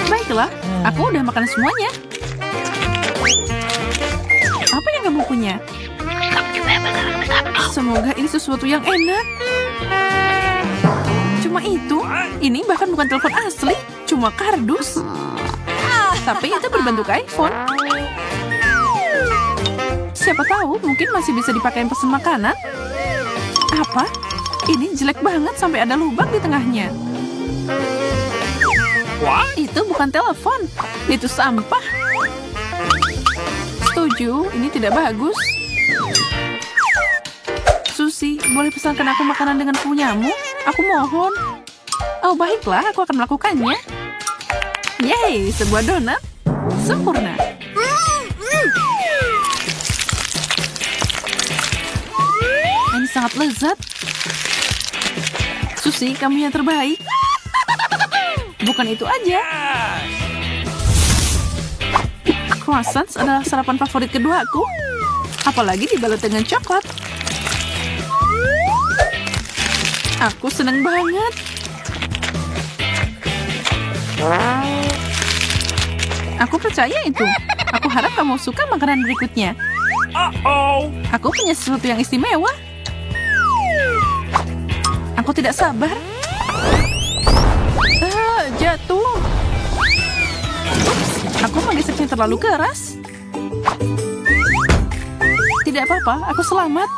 Baiklah, aku udah makan semuanya. Apa yang kamu punya? Semoga ini sesuatu yang enak. Cuma itu, ini bahkan bukan telepon asli, cuma kardus. Tapi itu berbentuk iPhone. Siapa tahu, mungkin masih bisa dipakai pesan makanan. Apa? Ini jelek banget sampai ada lubang di tengahnya. What? Itu bukan telepon, itu sampah. Setuju, ini tidak bagus. Susi, boleh pesankan aku makanan dengan punyamu? Aku mohon. Oh, baiklah, aku akan melakukannya. Yeay, sebuah donat. Sempurna. Ini sangat lezat. Susi, kamu yang terbaik. Bukan itu aja. Croissants adalah sarapan favorit keduaku. Apalagi dibalut dengan coklat. Aku senang banget. Aku percaya itu. Aku harap kamu suka makanan berikutnya. Aku punya sesuatu yang istimewa. Aku tidak sabar. Jatuh. Ups, aku menggeseknya terlalu keras. Tidak apa-apa, aku selamat.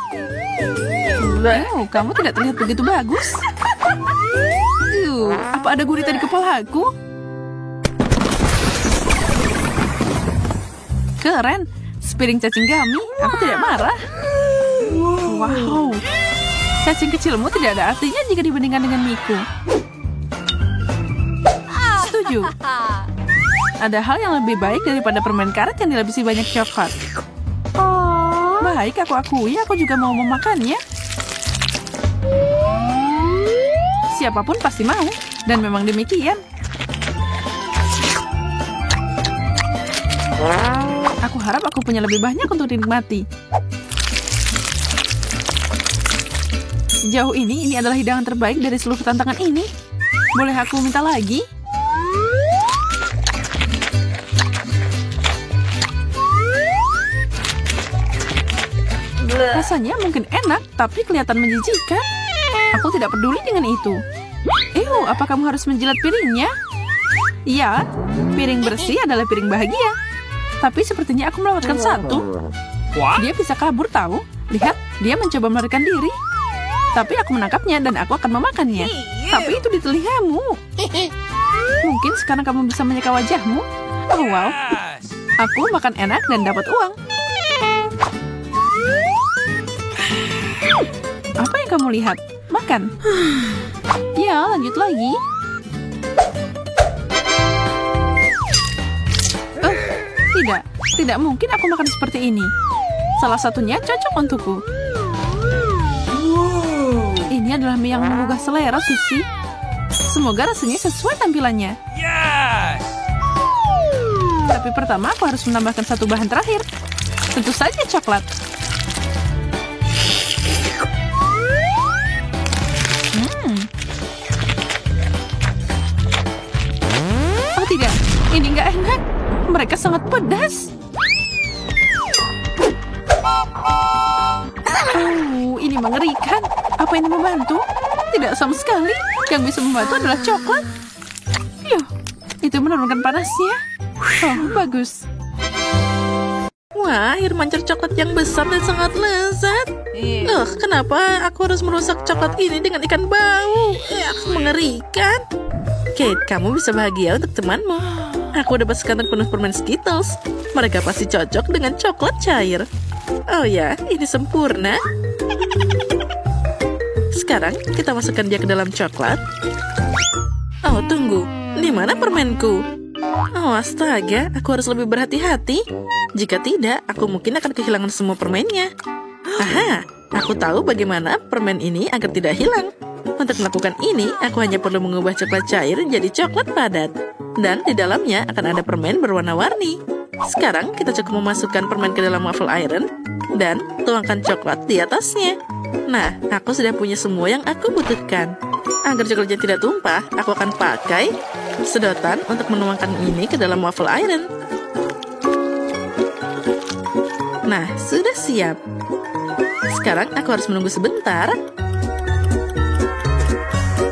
Oh, kamu tidak terlihat begitu bagus. Apa ada gurita di kepala aku? Keren, sepiring cacing gummy. Aku tidak marah. Wow, cacing kecilmu tidak ada artinya jika dibandingkan dengan Miku. Setuju. Ada hal yang lebih baik daripada permen karet yang dilapisi banyak coklat. Baik, aku akui, aku juga mau memakannya. Siapapun pasti mau, dan memang demikian. Aku harap aku punya lebih banyak untuk dinikmati. Sejauh ini adalah hidangan terbaik dari seluruh tantangan ini. Boleh aku minta lagi? Rasanya mungkin enak, tapi kelihatan menjijikan. Aku tidak peduli dengan itu. Apa kamu harus menjilat piringnya? Ya, piring bersih adalah piring bahagia. Tapi sepertinya aku melewatkan satu. Dia bisa kabur, tahu? Lihat, dia mencoba melarikan diri. Tapi aku menangkapnya dan aku akan memakannya. Tapi itu di telingamu. Mungkin sekarang kamu bisa menyeka wajahmu. Oh wow, aku makan enak dan dapat uang. Apa yang kamu lihat? Makan. Ya, lanjut lagi. Tidak mungkin aku makan seperti ini. Salah satunya cocok untukku. Ini adalah mie yang menggugah selera, Susi. Semoga rasanya sesuai tampilannya. Tapi pertama aku harus menambahkan satu bahan terakhir. Tentu saja coklat. Oh tidak, ini nggak enak. Mereka sangat pedas. Ini mengerikan. Apa ini membantu? Tidak sama sekali. Yang bisa membantu adalah coklat. Yuh, itu menurunkan panasnya. Oh, bagus. Wah, air mancur coklat yang besar dan sangat lezat. Kenapa aku harus merusak coklat ini dengan ikan bau? Mengerikan. Kate, kamu bisa bahagia untuk temanmu. Aku dapat sekantong penuh permen Skittles. Mereka pasti cocok dengan coklat cair. Oh ya, ini sempurna. Sekarang kita masukkan dia ke dalam coklat. Oh, tunggu. Di mana permenku? Oh, astaga. Aku harus lebih berhati-hati. Jika tidak, aku mungkin akan kehilangan semua permennya. Aha, aku tahu bagaimana permen ini agar tidak hilang. Untuk melakukan ini, aku hanya perlu mengubah coklat cair jadi coklat padat. Dan di dalamnya akan ada permen berwarna-warni. Sekarang kita cukup memasukkan permen ke dalam waffle iron dan tuangkan coklat di atasnya. Nah, aku sudah punya semua yang aku butuhkan. Agar coklatnya tidak tumpah, aku akan pakai sedotan untuk menuangkan ini ke dalam waffle iron. Nah, sudah siap. Sekarang aku harus menunggu sebentar.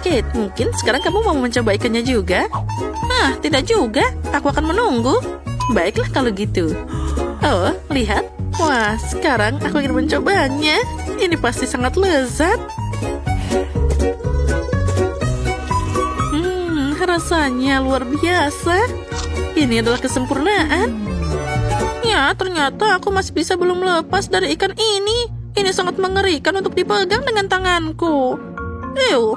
Kate, mungkin sekarang kamu mau mencoba ikannya juga? Tidak juga. Aku akan menunggu. Baiklah kalau gitu. Oh, lihat. Wah, sekarang aku ingin mencobanya. Ini pasti sangat lezat. Rasanya luar biasa. Ini adalah kesempurnaan. Ya, ternyata aku masih belum lepas dari ikan ini. ini sangat mengerikan untuk dipegang dengan tanganku. Ew.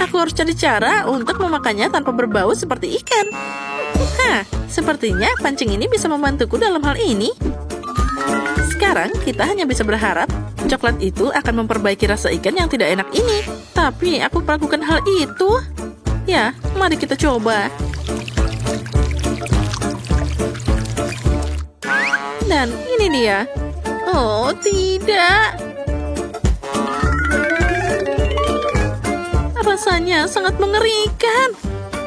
Aku harus cari cara untuk memakannya tanpa berbau seperti ikan. Sepertinya pancing ini bisa membantuku dalam hal ini. Sekarang kita hanya bisa berharap coklat itu akan memperbaiki rasa ikan yang tidak enak ini. Tapi aku melakukan hal itu. Ya, mari kita coba. Dan ini dia. Oh, tidak. Rasanya sangat mengerikan.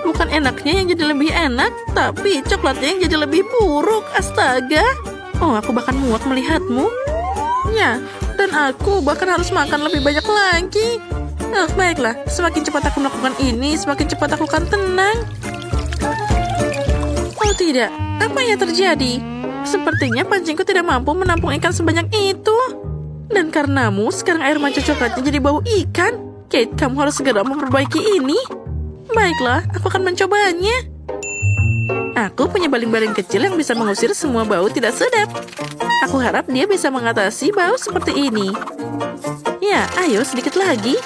Bukan enaknya yang jadi lebih enak, tapi coklatnya yang jadi lebih buruk. Astaga. Oh, aku bahkan muak melihatmu. Ya, dan aku bahkan harus makan lebih banyak lagi. Baiklah, semakin cepat aku melakukan ini, semakin cepat aku akan tenang. Oh tidak, apa yang terjadi? Sepertinya pancingku tidak mampu menampung ikan sebanyak itu. Dan karenamu, sekarang air mancur coklatnya jadi bau ikan. Kate, kamu harus segera memperbaiki ini. Baiklah, aku akan mencobanya. Aku punya baling-baling kecil yang bisa mengusir semua bau tidak sedap. Aku harap dia bisa mengatasi bau seperti ini. Ya, ayo sedikit lagi.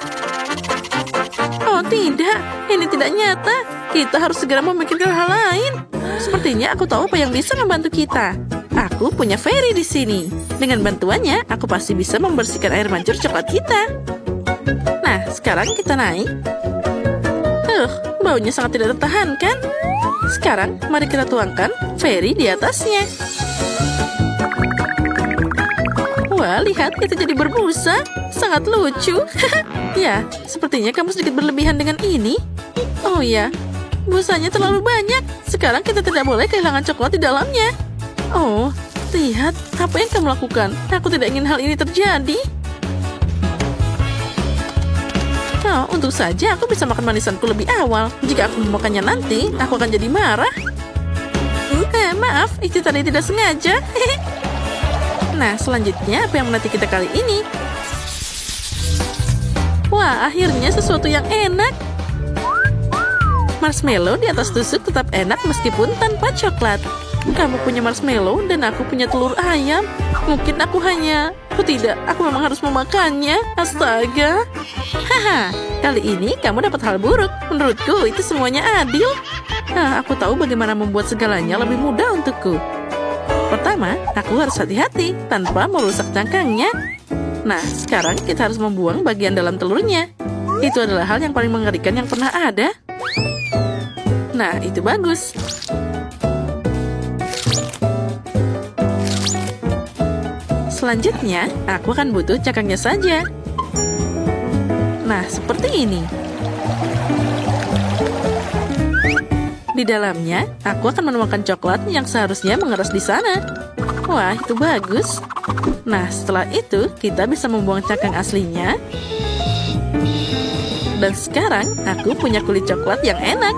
Oh tidak, ini tidak nyata. Kita harus segera memikirkan hal lain. Sepertinya aku tahu apa yang bisa membantu kita. Aku punya Fairy di sini. Dengan bantuannya, aku pasti bisa membersihkan air mancur coklat kita. Nah, sekarang kita naik. Baunya sangat tidak tertahankan. Sekarang, mari kita tuangkan Fairy di atasnya. Wah, lihat, itu jadi berbusa. Sangat lucu. Ya, sepertinya kamu sedikit berlebihan dengan ini. Oh ya, busanya terlalu banyak. Sekarang kita tidak boleh kehilangan coklat di dalamnya. Oh, lihat, apa yang kamu lakukan? Aku tidak ingin hal ini terjadi. Oh, untung saja aku bisa makan manisanku lebih awal. Jika aku memakannya nanti, aku akan jadi marah. Maaf, itu tadi tidak sengaja. Nah, selanjutnya apa yang menanti kita kali ini? Wah, akhirnya sesuatu yang enak. Marshmallow di atas tusuk tetap enak meskipun tanpa coklat. Kamu punya marshmallow dan aku punya telur ayam. Mungkin aku hanya... Oh tidak, aku memang harus memakannya. Astaga. Haha, kali ini kamu dapat hal buruk. Menurutku itu semuanya adil. Aku tahu bagaimana membuat segalanya lebih mudah untukku. Pertama, aku harus hati-hati tanpa merusak cangkangnya. Nah, sekarang kita harus membuang bagian dalam telurnya. Itu adalah hal yang paling mengerikan yang pernah ada. Nah, itu bagus. Selanjutnya, aku akan butuh cangkangnya saja. Nah, seperti ini. Di dalamnya, aku akan menuangkan coklat yang seharusnya mengeras di sana. Wah, itu bagus. Nah, setelah itu, kita bisa membuang cangkang aslinya. Dan sekarang, aku punya kulit coklat yang enak.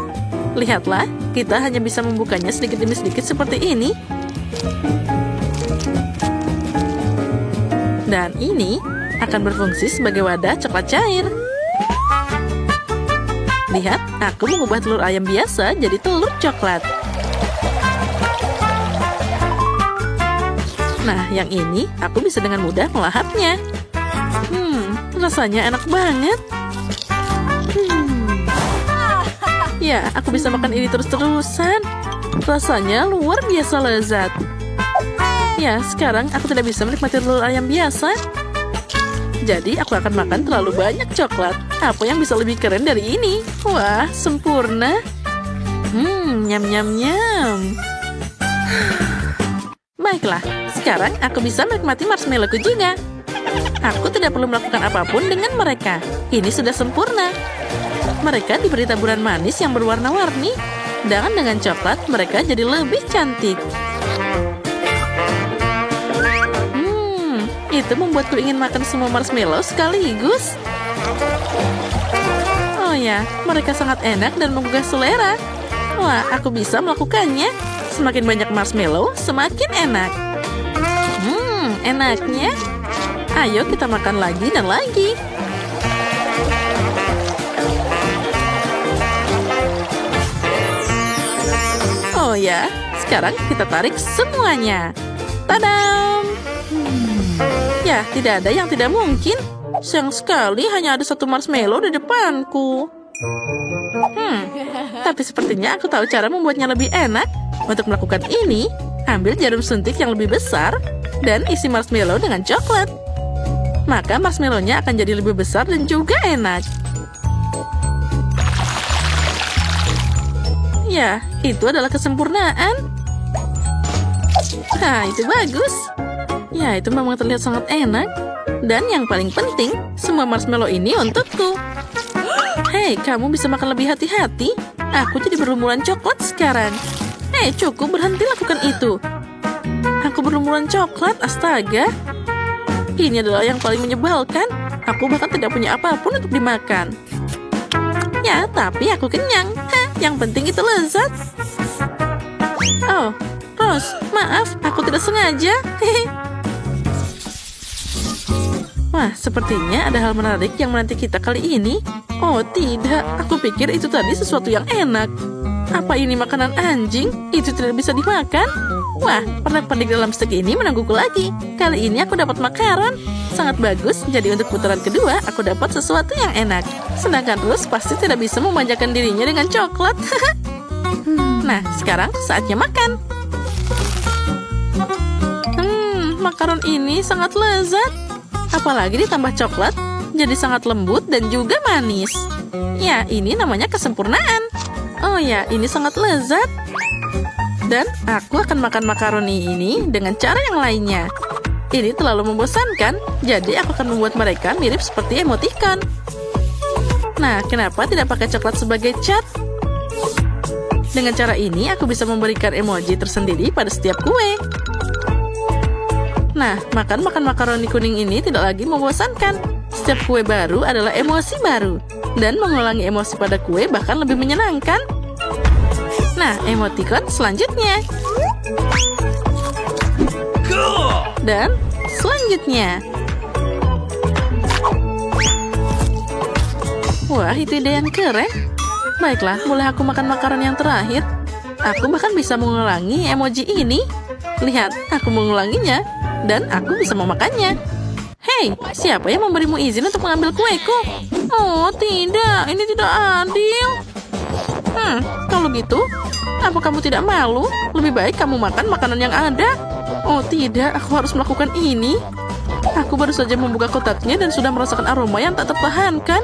Lihatlah, kita hanya bisa membukanya sedikit demi sedikit seperti ini. Dan ini akan berfungsi sebagai wadah coklat cair. Lihat, aku mengubah telur ayam biasa jadi telur coklat. Nah, yang ini aku bisa dengan mudah melahapnya. Rasanya enak banget. Ya, aku bisa makan ini terus-terusan. Rasanya luar biasa lezat. Ya, sekarang aku tidak bisa menikmati telur ayam biasa. Jadi, aku akan makan terlalu banyak coklat. Apa yang bisa lebih keren dari ini? Wah, sempurna. Nyam-nyam-nyam. Baiklah, sekarang aku bisa menikmati marshmallowku juga. Aku tidak perlu melakukan apapun dengan mereka. Ini sudah sempurna. Mereka diberi taburan manis yang berwarna-warni. Dan dengan coklat, mereka jadi lebih cantik. Itu membuatku ingin makan semua marshmallow sekaligus. Oh ya, mereka sangat enak dan menggugah selera. Wah, aku bisa melakukannya. Semakin banyak marshmallow, semakin enak. Enaknya. Ayo kita makan lagi dan lagi. Oh ya, sekarang kita tarik semuanya. Tadam! Ya, tidak ada yang tidak mungkin. Sayang sekali hanya ada satu marshmallow di depanku. Tapi sepertinya aku tahu cara membuatnya lebih enak. Untuk melakukan ini, ambil jarum suntik yang lebih besar dan isi marshmallow dengan coklat. Maka marshmallow-nya akan jadi lebih besar dan juga enak. Ya, itu adalah kesempurnaan. Nah, itu bagus. Ya, itu memang terlihat sangat enak. Dan yang paling penting, semua marshmallow ini untukku. Hei, kamu bisa makan lebih hati-hati. Aku jadi berlumuran coklat sekarang. Hei, cukup berhenti lakukan itu. Aku berlumuran coklat, astaga. Ini adalah yang paling menyebalkan. Aku bahkan tidak punya apapun untuk dimakan. Ya, tapi aku kenyang. Yang penting itu lezat. Oh, Rose, maaf, aku tidak sengaja. Wah, sepertinya ada hal menarik yang menanti kita kali ini. Oh, tidak. Aku pikir itu tadi sesuatu yang enak. Apa ini makanan anjing? Itu tidak bisa dimakan. Wah, pernak-pernik dalam stek ini menungguku lagi. Kali ini aku dapat makaron. Sangat bagus, jadi untuk putaran kedua, aku dapat sesuatu yang enak. Sedangkan Rose pasti tidak bisa memanjakan dirinya dengan coklat. Nah, sekarang saatnya makan. Makaron ini sangat lezat. Apalagi ditambah coklat, jadi sangat lembut dan juga manis. Ya, ini namanya kesempurnaan. Oh ya, ini sangat lezat. Dan aku akan makan makaroni ini dengan cara yang lainnya. Ini terlalu membosankan, jadi aku akan membuat mereka mirip seperti emoticon. Nah, kenapa tidak pakai coklat sebagai cat? Dengan cara ini, aku bisa memberikan emoji tersendiri pada setiap kue. Nah, makan makaroni kuning ini tidak lagi membosankan. Setiap kue baru adalah emosi baru. Dan mengulangi emosi pada kue bahkan lebih menyenangkan. Nah, emoticon selanjutnya. Dan selanjutnya. Wah, itu ide yang keren. Baiklah, boleh aku makan makaron yang terakhir? Aku bahkan bisa mengulangi emoji ini. Lihat, aku mengulanginya. Dan aku bisa memakannya. Hei, siapa yang memberimu izin untuk mengambil kueku? Oh, tidak. Ini tidak adil. Kalau gitu, apa kamu tidak malu? Lebih baik kamu makan makanan yang ada. Oh, tidak. Aku harus melakukan ini. Aku baru saja membuka kotaknya dan sudah merasakan aroma yang tak tertahankan.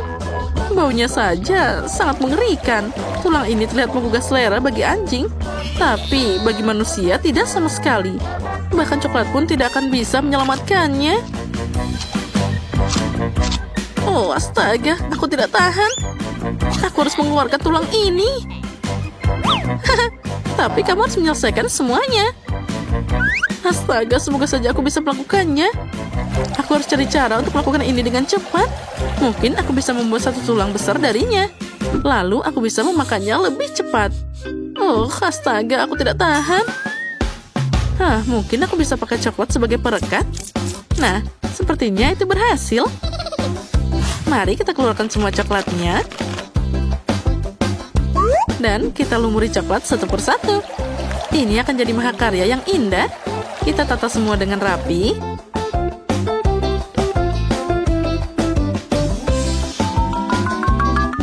Baunya saja sangat mengerikan. Tulang ini terlihat menggugah selera bagi anjing. Tapi bagi manusia tidak sama sekali. Bahkan coklat pun tidak akan bisa menyelamatkannya. Oh, astaga, aku tidak tahan. Aku harus mengeluarkan tulang ini. Tapi kamu harus menyelesaikan semuanya. Astaga, semoga saja aku bisa melakukannya. Aku harus cari cara untuk melakukan ini dengan cepat. Mungkin aku bisa membuat satu tulang besar darinya. Lalu aku bisa memakannya lebih cepat. Oh, astaga, aku tidak tahan. Mungkin aku bisa pakai coklat sebagai perekat. Nah, sepertinya itu berhasil. Mari kita keluarkan semua coklatnya. Dan kita lumuri coklat satu persatu. Ini akan jadi mahakarya yang indah. Kita tata semua dengan rapi.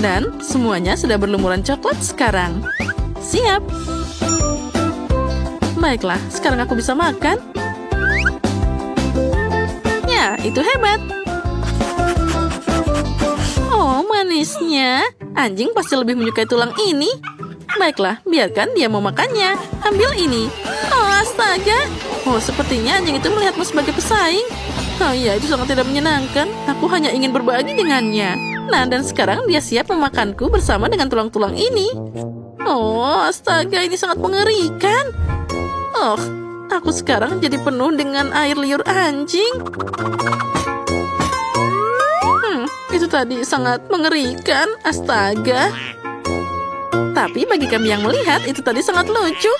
Dan semuanya sudah berlumuran coklat sekarang. Siap. Baiklah, sekarang aku bisa makan. Ya, itu hebat. Oh, manisnya. Anjing pasti lebih menyukai tulang ini. Baiklah, biarkan dia memakannya. Ambil ini. Oh, astaga. Oh, sepertinya anjing itu melihatmu sebagai pesaing. Oh iya, itu sangat tidak menyenangkan. Aku hanya ingin berbagi dengannya. Nah, dan sekarang dia siap memakanku bersama dengan tulang-tulang ini. Oh, astaga, ini sangat mengerikan. Oh, aku sekarang jadi penuh dengan air liur anjing. Itu tadi sangat mengerikan, astaga. Tapi bagi kami yang melihat, itu tadi sangat lucu.